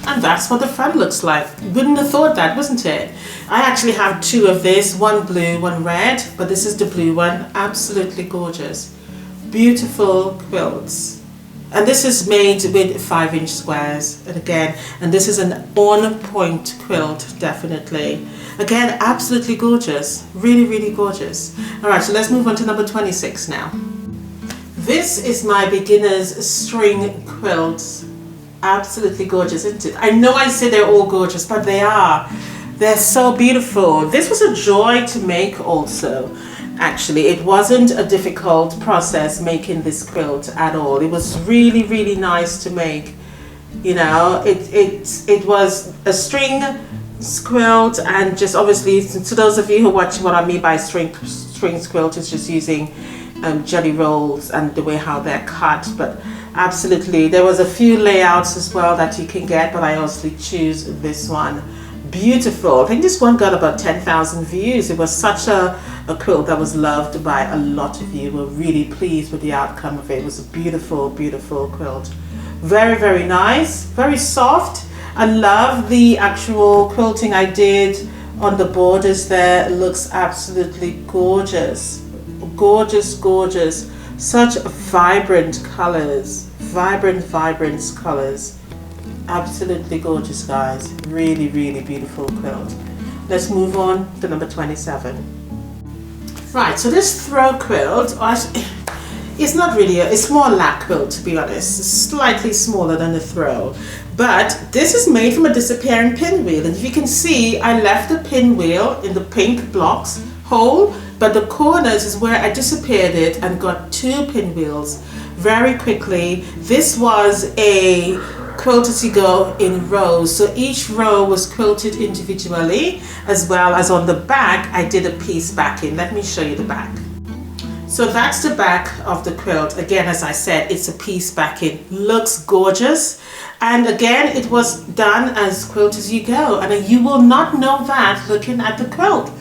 Speaker 1: And that's what the front looks like. Wouldn't have thought that, wasn't it? I actually have 2 of this, one blue, one red, but this is the blue one. Absolutely gorgeous. Beautiful quilts. And this is made with 5-inch squares. And again, and this is an on-point quilt, definitely. Again, absolutely gorgeous. Really, really gorgeous. All right, so let's move on to number 26 now. This is my beginner's string quilts. Absolutely gorgeous, isn't it? I know I say they're all gorgeous, but they are. They're so beautiful. This was a joy to make also. Actually, it wasn't a difficult process making this quilt at all. It was really, really nice to make. You know, it was a string quilt, and just obviously, to those of you who watch what I mean by string quilt, is just using jelly rolls and the way how they're cut. But absolutely, there was a few layouts as well that you can get, but I also choose this one. Beautiful. I think this one got about 10,000 views. It was such a quilt that was loved by a lot of you. Were really pleased with the outcome of it. It was a beautiful, beautiful quilt. Very, very nice, very soft. I love the actual quilting I did on the borders there. It looks absolutely gorgeous. Gorgeous, gorgeous. Such vibrant colors, vibrant colors. Absolutely gorgeous, guys. Really, really beautiful quilt. Let's move on to number 27. Right, so this throw quilt, it's not really, it's more a lap quilt, to be honest. It's slightly smaller than the throw. But this is made from a disappearing pinwheel. And if you can see, I left the pinwheel in the pink blocks hole, but the corners is where I disappeared it and got 2 pinwheels very quickly. This was a quilt as you go in rows, so each row was quilted individually, as well as on the back I did a piece backing. Let me show you the back. So that's the back of the quilt. Again, as I said, it's a piece backing. Looks gorgeous. And again, it was done as quilt as you go, and you will not know that looking at the quilt.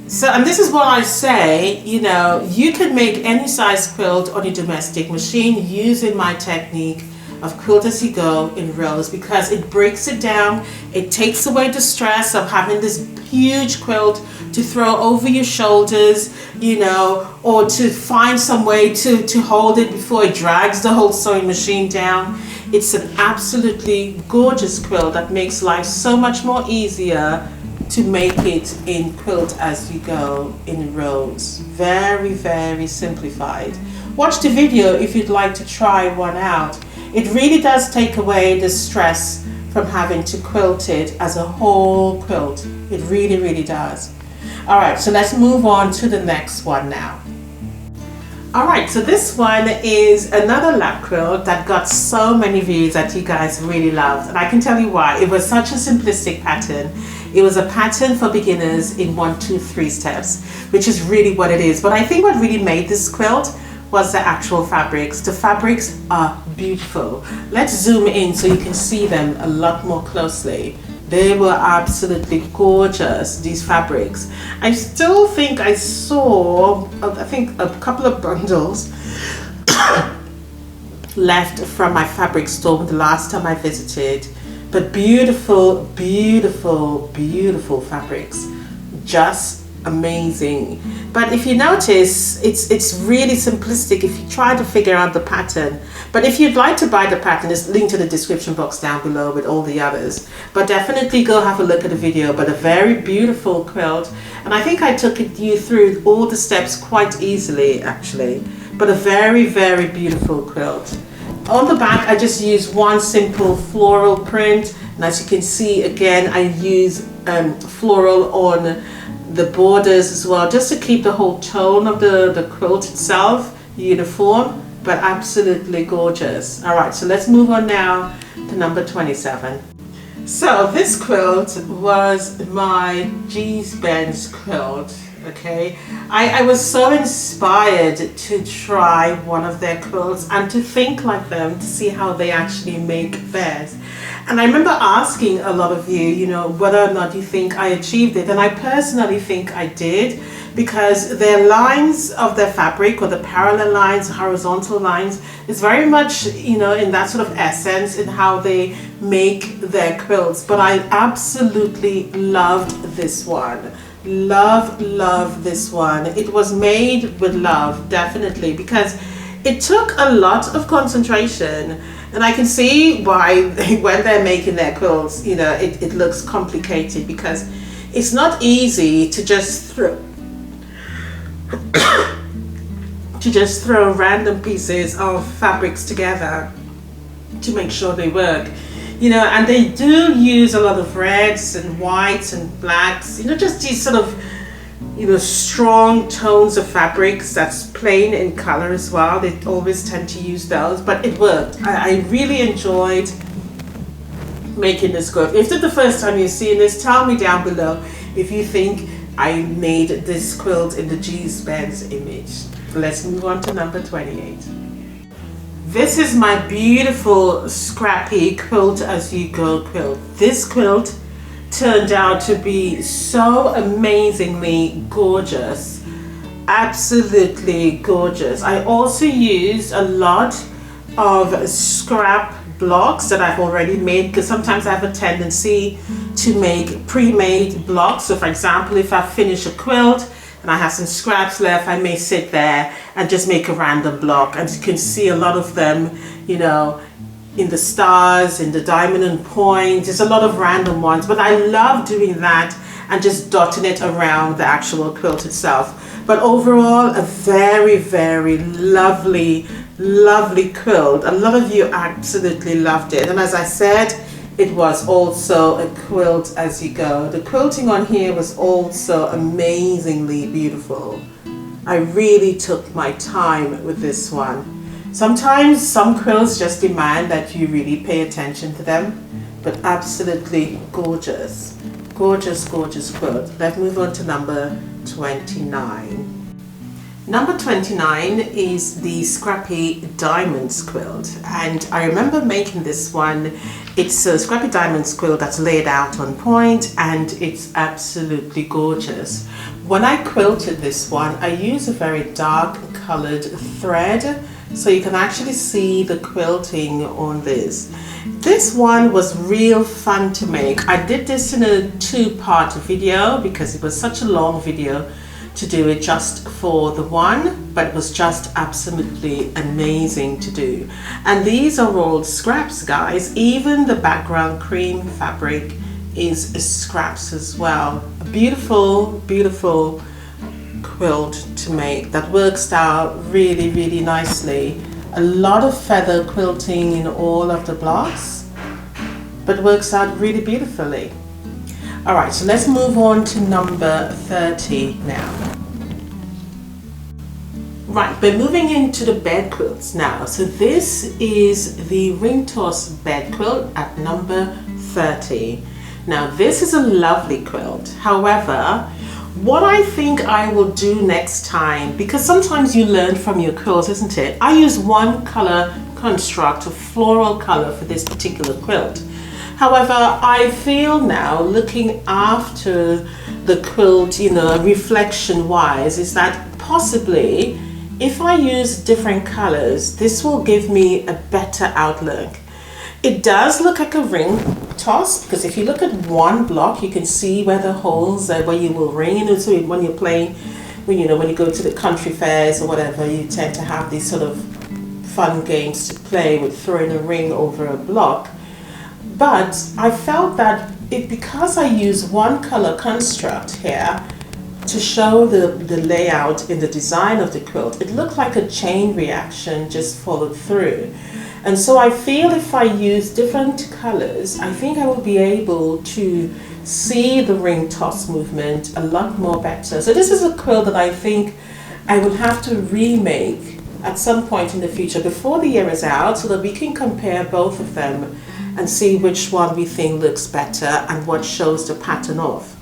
Speaker 1: So, and this is what I say, you know, you can make any size quilt on your domestic machine using my technique of quilt as you go in rows, because it breaks it down. It takes away the stress of having this huge quilt to throw over your shoulders, you know, or to find some way to hold it before it drags the whole sewing machine down. It's an absolutely gorgeous quilt that makes life so much more easier to make it in quilt as you go in rows. Very, very simplified. Watch the video if you'd like to try one out. It really does take away the stress from having to quilt it as a whole quilt. It really, really does. All right, so let's move on to the next one now. All right, so this one is another lap quilt that got so many views that you guys really loved. And I can tell you why. It was such a simplistic pattern. It was a pattern for beginners in 1, 2, 3 steps, which is really what it is. But I think what really made this quilt was the actual fabrics. The fabrics are beautiful. Let's zoom in so you can see them a lot more closely. They were absolutely gorgeous, these fabrics. I still think I saw, I think a couple of bundles left from my fabric store the last time I visited. But beautiful, beautiful, beautiful fabrics. Just amazing. But if you notice, it's really simplistic if you try to figure out the pattern. But if you'd like to buy the pattern, it's linked to the description box down below with all the others. But definitely go have a look at the video. But a very beautiful quilt, and I think I took you through all the steps quite easily actually. But a very, very beautiful quilt. On the back, I just use one simple floral print, and as you can see, again, I use floral on the borders as well, just to keep the whole tone of the quilt itself uniform, but absolutely gorgeous. All right, so let's move on now to number 27. So this quilt was my G's Ben's quilt. Okay, I was so inspired to try one of their quilts and to think like them, to see how they actually make theirs. And I remember asking a lot of you, you know, whether or not you think I achieved it. And I personally think I did, because their lines of their fabric, or the parallel lines, horizontal lines, is very much, you know, in that sort of essence in how they make their quilts. But I absolutely loved this one. Love this one. It was made with love, definitely, because it took a lot of concentration, and I can see why when they're making their quilts, you know, it looks complicated, because it's not easy to just throw random pieces of fabrics together to make sure they work. You know, and they do use a lot of reds and whites and blacks, you know, just these sort of, you know, strong tones of fabrics that's plain in color as well. They always tend to use those, but it worked. I really enjoyed making this quilt. If it's the first time you're seeing this, tell me down below if you think I made this quilt in the G's Ben's image. Let's move on to number 28. This is my beautiful Scrappy Quilt As You Go quilt. This quilt turned out to be so amazingly gorgeous, absolutely gorgeous. I also used a lot of scrap blocks that I've already made, because sometimes I have a tendency to make pre-made blocks. So for example, if I finish a quilt and I have some scraps left, I may sit there and just make a random block. And you can see a lot of them, you know, in the stars, in the diamond and point. There's a lot of random ones, but I love doing that and just dotting it around the actual quilt itself. But overall, a very, very lovely quilt. A lot of you absolutely loved it. And as I said, it was also a quilt as you go. The quilting on here was also amazingly beautiful. I really took my time with this one. Sometimes some quilts just demand that you really pay attention to them, but absolutely gorgeous. Gorgeous, gorgeous quilt. Let's move on to number 29. Number 29 is the Scrappy Diamonds quilt, and I remember making this one. It's a Scrappy Diamonds quilt that's laid out on point, and it's absolutely gorgeous. When I quilted this one, I used a very dark colored thread, so you can actually see the quilting on this. This one was real fun to make. I did this in a two-part video because it was such a long video to do it just for the one, but it was just absolutely amazing to do. And these are all scraps, guys. Even the background cream fabric is scraps as well. A beautiful, beautiful quilt to make that works out really, really nicely. A lot of feather quilting in all of the blocks, but works out really beautifully. All right, so let's move on to number 30 now. Right, we're moving into the bed quilts now. So this is the ring toss bed quilt at number 30. Now this is a lovely quilt. However, what I think I will do next time, because sometimes you learn from your quilts, isn't it? I use one color construct, a floral color for this particular quilt. However, I feel now, looking after the quilt, you know, reflection wise, is that possibly if I use different colors, this will give me a better outlook. It does look like a ring toss, because if you look at one block, you can see where the holes are, where you will ring. You know, so when you're playing, when you go to the country fairs or whatever, you tend to have these sort of fun games to play with throwing a ring over a block. But I felt that because I use one color construct here to show the layout in the design of the quilt, it looked like a chain reaction just followed through. And so I feel if I use different colors, I think I will be able to see the ring toss movement a lot more better. So this is a quilt that I think I will have to remake at some point in the future before the year is out, so that we can compare both of them and see which one we think looks better and what shows the pattern off.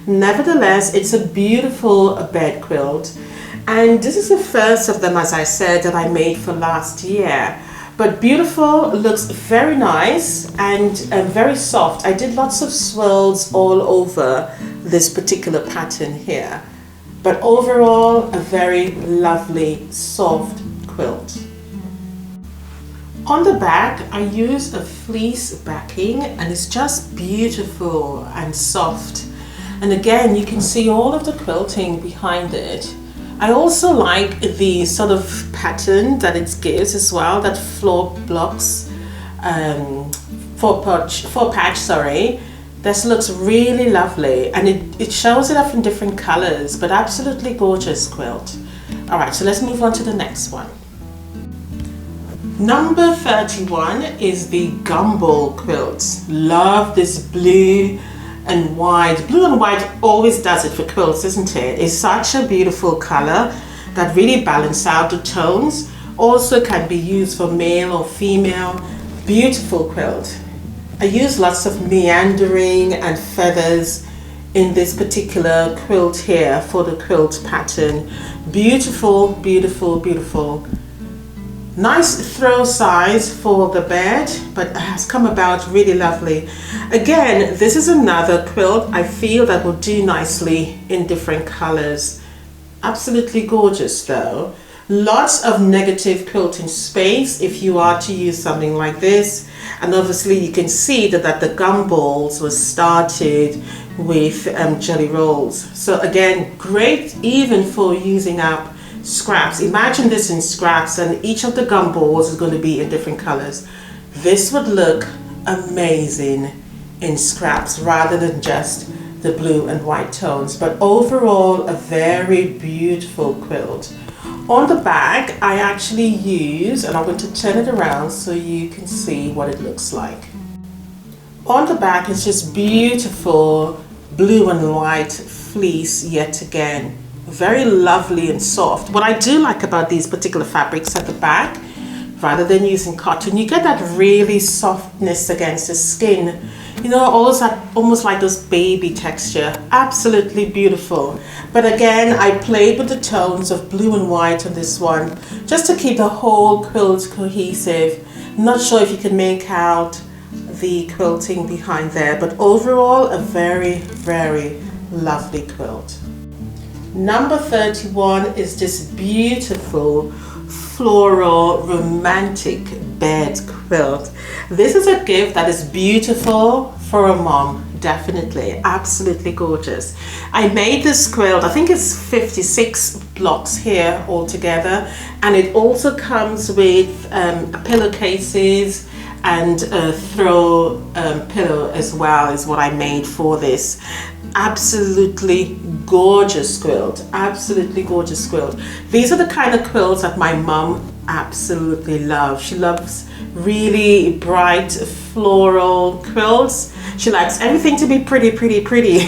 Speaker 1: Nevertheless, it's a beautiful bed quilt, and this is the first of them, as I said, that I made for last year. But beautiful, looks very nice and very soft. I did lots of swirls all over this particular pattern here. But overall, a very lovely, soft quilt. On the back, I use a fleece backing, and it's just beautiful and soft. And again, you can see all of the quilting behind it. I also like the sort of pattern that it gives as well, that floor blocks, four patch, sorry. This looks really lovely, and it shows it off in different colors, but absolutely gorgeous quilt. All right, so let's move on to the next one. Number 31 is the gumball quilt. Love this blue and white. Blue and white always does it for quilts, isn't it? It's such a beautiful color that really balances out the tones. Also can be used for male or female. Beautiful quilt. I use lots of meandering and feathers in this particular quilt here for the quilt pattern. Beautiful, beautiful, beautiful. Nice throw size for the bed, but it has come about really lovely. Again, this is another quilt I feel that will do nicely in different colors. Absolutely gorgeous though. Lots of negative quilting space if you are to use something like this. And obviously you can see that the gumballs was started with jelly rolls. So again, great even for using up scraps. Imagine this in scraps, and each of the gumballs is going to be in different colors. This would look amazing in scraps rather than just the blue and white tones. But overall, a very beautiful quilt. On the back, I actually use, and I'm going to turn it around so you can see what it looks like. On the back is just beautiful blue and white fleece yet again. Very lovely and soft. What I do like about these particular fabrics at the back, rather than using cotton, you get that really softness against the skin. You know, almost like this baby texture. Absolutely beautiful. But again, I played with the tones of blue and white on this one, just to keep the whole quilt cohesive. Not sure if you can make out the quilting behind there, but overall, a very, very lovely quilt. Number 31 is this beautiful floral romantic bed quilt. This is a gift that is beautiful for a mom, definitely, absolutely gorgeous. I made this quilt, I think it's 56 blocks here altogether, and it also comes with pillowcases and a throw pillow as well, is what I made for this. Absolutely gorgeous quilt, absolutely gorgeous quilt. These are the kind of quilts that my mum absolutely loves. She loves really bright floral quilts. She likes everything to be pretty, pretty, pretty.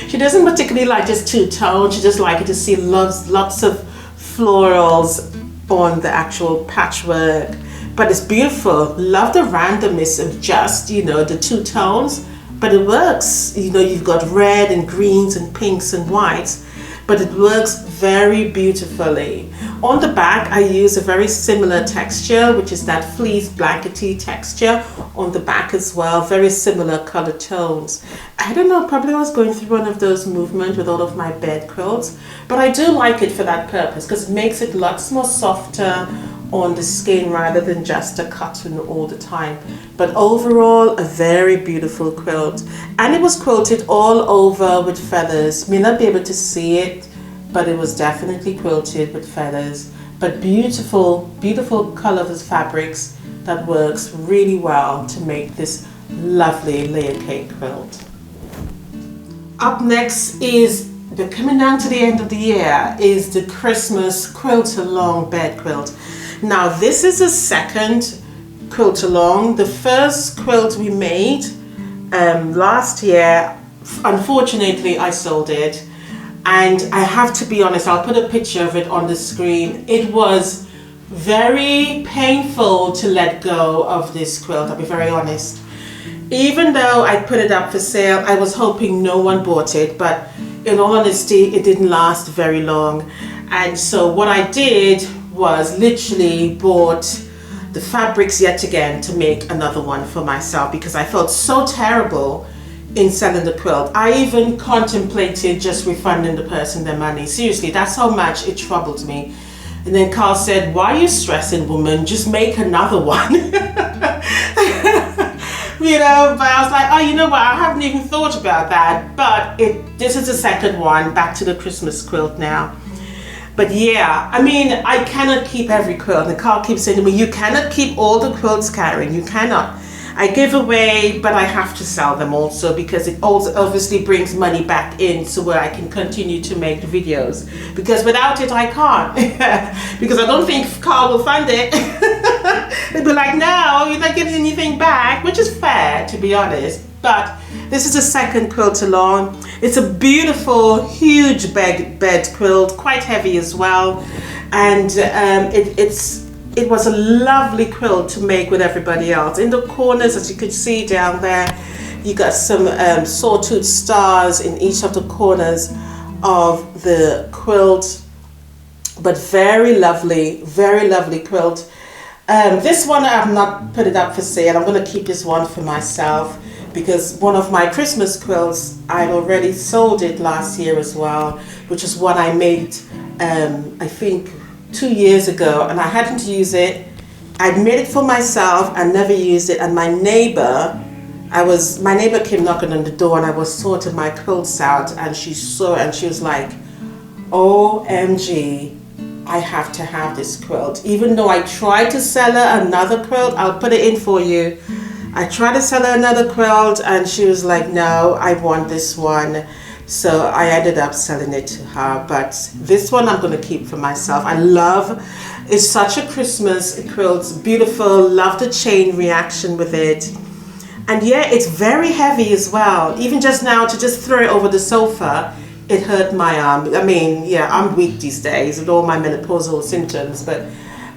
Speaker 1: She doesn't particularly like just two-tone. She just likes to see lots of florals on the actual patchwork. But it's beautiful. Love the randomness of just, you know, the two tones. But it works, you know, you've got red and greens and pinks and whites, but it works very beautifully. On the back, I use a very similar texture, which is that fleece blankety texture on the back as well, very similar color tones. I don't know, probably I was going through one of those movements with all of my bed quilts, but I do like it for that purpose because it makes it lots more softer on the skein rather than just a cotton all the time. But overall, a very beautiful quilt. And it was quilted all over with feathers. May not be able to see it, but it was definitely quilted with feathers. But beautiful, beautiful colorless fabrics that works really well to make this lovely layer cake quilt. Up next is, we're coming down to the end of the year, is the Christmas quilt along bed quilt. Now this is the second quilt along. The first quilt we made last year, unfortunately I sold it. And I have to be honest, I'll put a picture of it on the screen. It was very painful to let go of this quilt, I'll be very honest. Even though I put it up for sale, I was hoping no one bought it, but in all honesty, it didn't last very long. And so what I did was literally bought the fabrics yet again to make another one for myself, because I felt so terrible in selling the quilt. I even contemplated just refunding the person their money. Seriously, that's how much it troubled me. And then Carl said, "Why are you stressing, woman? Just make another one." You know, but I was like, oh, you know what? I haven't even thought about that. But this is the second one, back to the Christmas quilt now. But yeah, I mean, I cannot keep every quilt. And Carl keeps saying to me, you cannot keep all the quilts, Karen. You cannot. I give away, but I have to sell them also, because it also obviously brings money back in so where I can continue to make videos. Because without it, I can't. Because I don't think Carl will fund it. They'd be like, no, you're not getting anything back, which is fair, to be honest. But this is the second quilt along. It's a beautiful, huge bed quilt, quite heavy as well. And it was a lovely quilt to make with everybody else. In the corners, as you could see down there, you got some sawtooth stars in each of the corners of the quilt. But very lovely quilt. This one I have not put it up for sale. I'm going to keep this one for myself, because one of my Christmas quilts, I already sold it last year as well, which is one I made, I think, 2 years ago, and I hadn't used it. I'd made it for myself and never used it. And my neighbor came knocking on the door, and I was sorting my quilts out, and she saw it and she was like, OMG, I have to have this quilt. Even though I tried to sell her another quilt, I'll put it in for you. I tried to sell her another quilt and she was like, no, I want this one. So I ended up selling it to her, but this one I'm going to keep for myself. It's such a Christmas quilt, it's beautiful, love the chain reaction with it. And yeah, it's very heavy as well. Even just now, to just throw it over the sofa, it hurt my arm. I mean, yeah, I'm weak these days with all my menopausal symptoms, but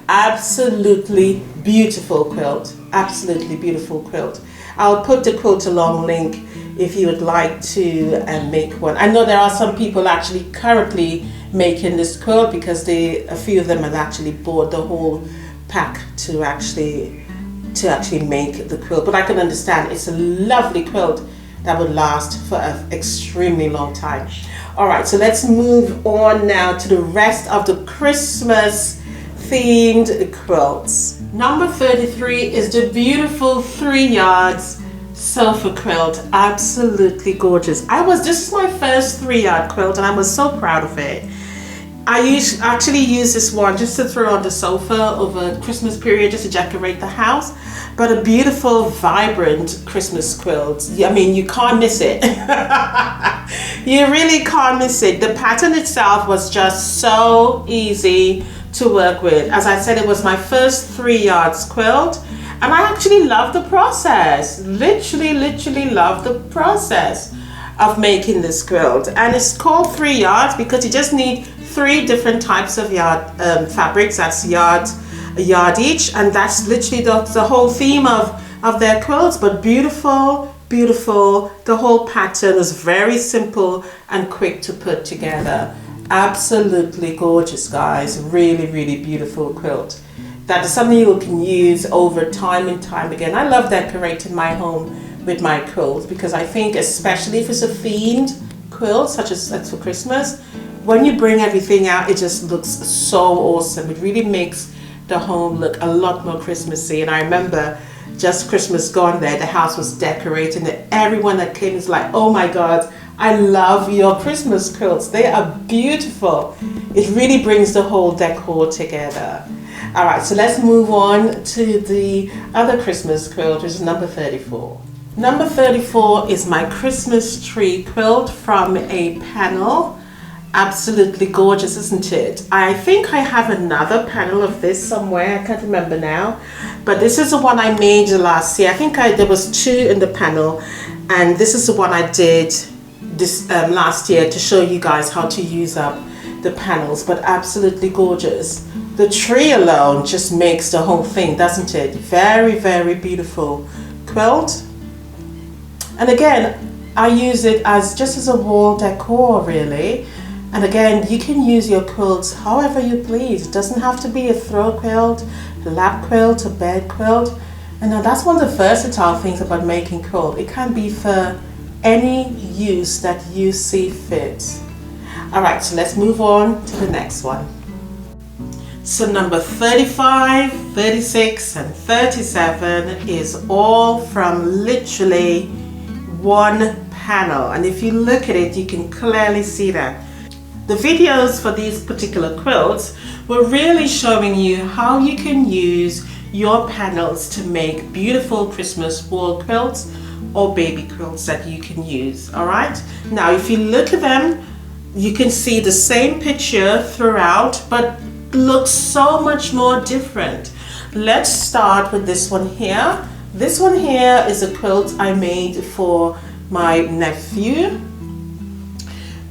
Speaker 1: absolutely beautiful quilt. Absolutely beautiful quilt. I'll put the quilt along link if you would like to make one. I know there are some people actually currently making this quilt, because a few of them have actually bought the whole pack to actually make the quilt. But I can understand, it's a lovely quilt that would last for an extremely long time. All right, so let's move on now to the rest of the Christmas themed quilts. Number 33 is the beautiful 3 yards sofa quilt. Absolutely gorgeous. This is my first 3-yard quilt, and I was so proud of it. I actually use this one just to throw on the sofa over the Christmas period, just to decorate the house. But a beautiful, vibrant Christmas quilt. I mean, you can't miss it. You really can't miss it. The pattern itself was just so easy to work with. As I said, it was my first 3 yards quilt, and I actually love the process. Literally love the process of making this quilt. And it's called 3 yards because you just need 3 different types of fabrics. That's a yard each, and that's literally the whole theme of their quilts. But beautiful. The whole pattern is very simple and quick to put together. Absolutely gorgeous, guys. Really beautiful quilt. That is something you can use over time and time again. I love decorating my home with my quilts, because I think, especially if it's a themed quilt, such as for Christmas, when you bring everything out, it just looks so awesome. It really makes the home look a lot more Christmassy. And I remember just Christmas gone there, the house was decorated and everyone that came is like, oh my God, I love your Christmas quilts. They are beautiful. It really brings the whole decor together. All right, so let's move on to the other Christmas quilt, which is number 34. Number 34 is my Christmas tree quilt from a panel. Absolutely gorgeous, isn't it? I think I have another panel of this somewhere. I can't remember now. But this is the one I made last year. I think there was 2 in the panel. And this is the one I did this last year to show you guys how to use up the panels. But absolutely gorgeous. The tree alone just makes the whole thing, doesn't it? Very, very beautiful quilt. And again, I use it as just as a wall decor, really. And again, you can use your quilts however you please. It doesn't have to be a throw quilt, a lap quilt, a bed quilt. And now that's one of the versatile things about making quilt. It can be for any use that you see fit. All right, so let's move on to the next one. So number 35, 36, and 37 is all from literally one panel. And if you look at it, you can clearly see that. The videos for these particular quilts were really showing you how you can use your panels to make beautiful Christmas wall quilts or baby quilts that you can use. All right, now if you look at them, you can see the same picture throughout, but looks so much more different. Let's start with this one here. This one here is a quilt I made for my nephew.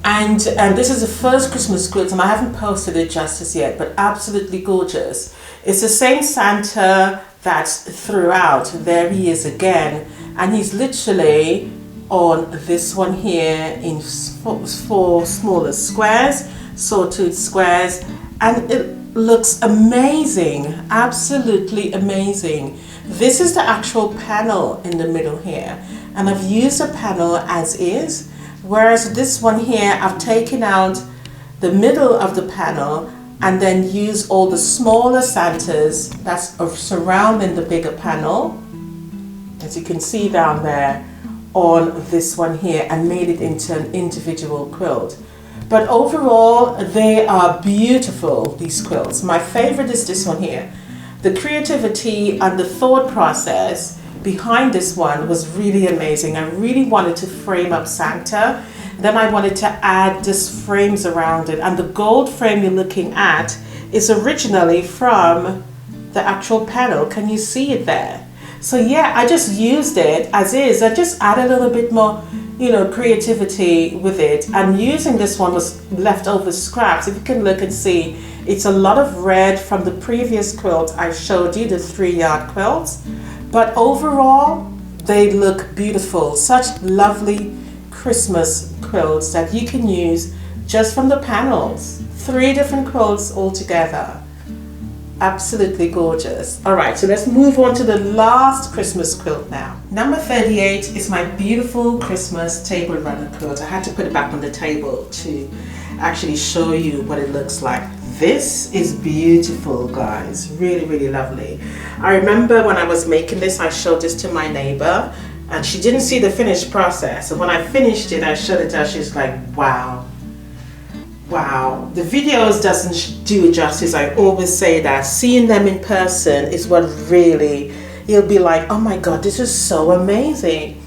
Speaker 1: And this is the first Christmas quilt, and I haven't posted it justice yet, but absolutely gorgeous. It's the same Santa that's throughout. There he is again, and he's literally on this one here in 4 smaller squares, Sawtooth squares, and it looks amazing, absolutely amazing. This is the actual panel in the middle here, and I've used the panel as is. Whereas this one here, I've taken out the middle of the panel and then used all the smaller Santas that's surrounding the bigger panel, as you can see down there, on this one here, and made it into an individual quilt. But overall, they are beautiful, these quilts. My favorite is this one here. The creativity and the thought process behind this one was really amazing. I really wanted to frame up Santa. Then I wanted to add just frames around it. And the gold frame you're looking at is originally from the actual panel. Can you see it there? So yeah, I just used it as is. I just added a little bit more, creativity with it. And using this one was leftover scraps. If you can look and see, it's a lot of red from the previous quilt I showed you, the 3-yard quilts. But overall, they look beautiful. Such lovely Christmas quilts that you can use just from the panels. 3 different quilts all together. Absolutely gorgeous. All right, so let's move on to the last Christmas quilt now. Number 38 is my beautiful Christmas table runner quilt. I had to put it back on the table to actually show you what it looks like. This is beautiful, guys. Really, really lovely. I remember when I was making this, I showed this to my neighbor and she didn't see the finished process. And when I finished it, I showed it to her. She's like, wow. Wow. The videos doesn't do it justice. I always say that. Seeing them in person is what really, you'll be like, oh my God, this is so amazing.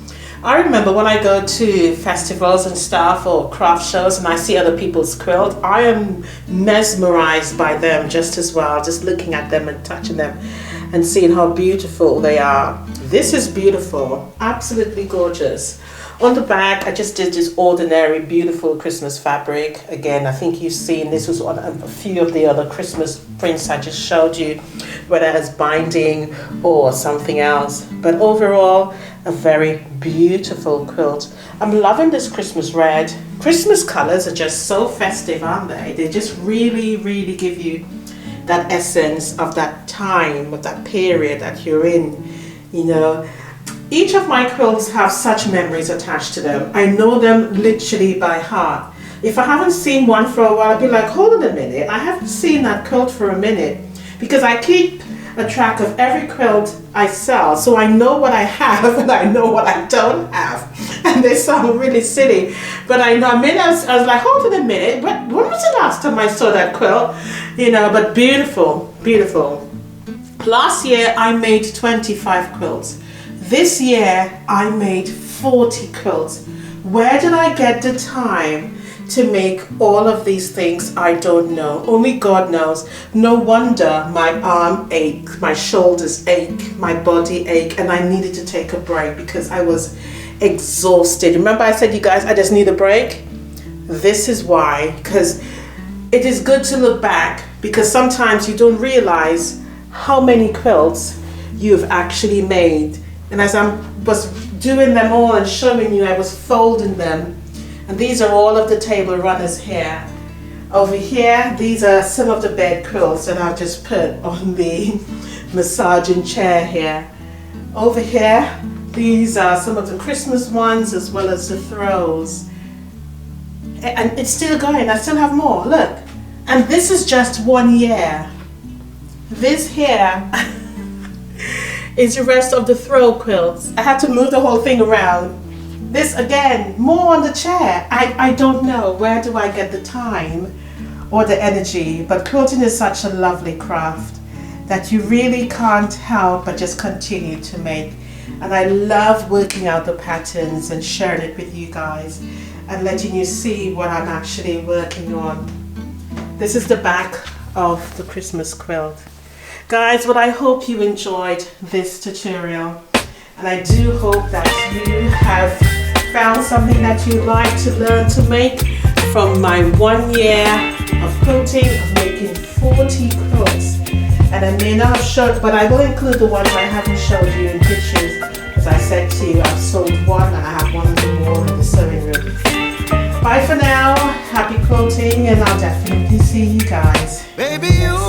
Speaker 1: I remember when I go to festivals and stuff or craft shows and I see other people's quilt, I am mesmerized by them just as well, just looking at them and touching them and seeing how beautiful they are. This is beautiful, absolutely gorgeous. On the back, I just did this ordinary, beautiful Christmas fabric. Again, I think you've seen this was on a few of the other Christmas prints I just showed you, whether as binding or something else. But overall, a very beautiful quilt. I'm loving this Christmas red. Christmas colors are just so festive, aren't they? They just really, really give you that essence of that time, of that period that you're in, Each of my quilts have such memories attached to them. I know them literally by heart. If I haven't seen one for a while, I'll be like, hold on a minute, I haven't seen that quilt for a minute. because I keep a track of every quilt I sell, so I know what I have and I know what I don't have. And they sound really silly, but I know. I was like, hold on a minute, when was the last time I saw that quilt? You know, but beautiful, beautiful. Last year I made 25 quilts. This year I made 40 quilts. Where did I get the time to make all of these things? I don't know. Only God knows. No wonder my arm ache, my shoulders ache, my body ache, and I needed to take a break because I was exhausted. Remember I said, you guys, I just need a break? This is why, because it is good to look back, because sometimes you don't realize how many quilts you've actually made. And as I was doing them all and showing you, I was folding them. And these are all of the table runners here. Over here, these are some of the bed quilts that I've just put on the massaging chair here. Over here, these are some of the Christmas ones as well as the throws. And it's still going, I still have more, look. And this is just 1 year. This here is the rest of the throw quilts. I had to move the whole thing around. This again, more on the chair. I don't know, where do I get the time or the energy? But quilting is such a lovely craft that you really can't help but just continue to make. And I love working out the patterns and sharing it with you guys and letting you see what I'm actually working on. This is the back of the Christmas quilt. Guys, well, I hope you enjoyed this tutorial, and I do hope that you have found something that you'd like to learn to make from my 1 year of quilting, of making 40 quilts. And I may not have showed, but I will include the ones I haven't showed you in pictures. As I said to you, I've sold one and I have one more in the sewing room. Bye for now, happy quilting, and I'll definitely see you guys.
Speaker 2: Baby, you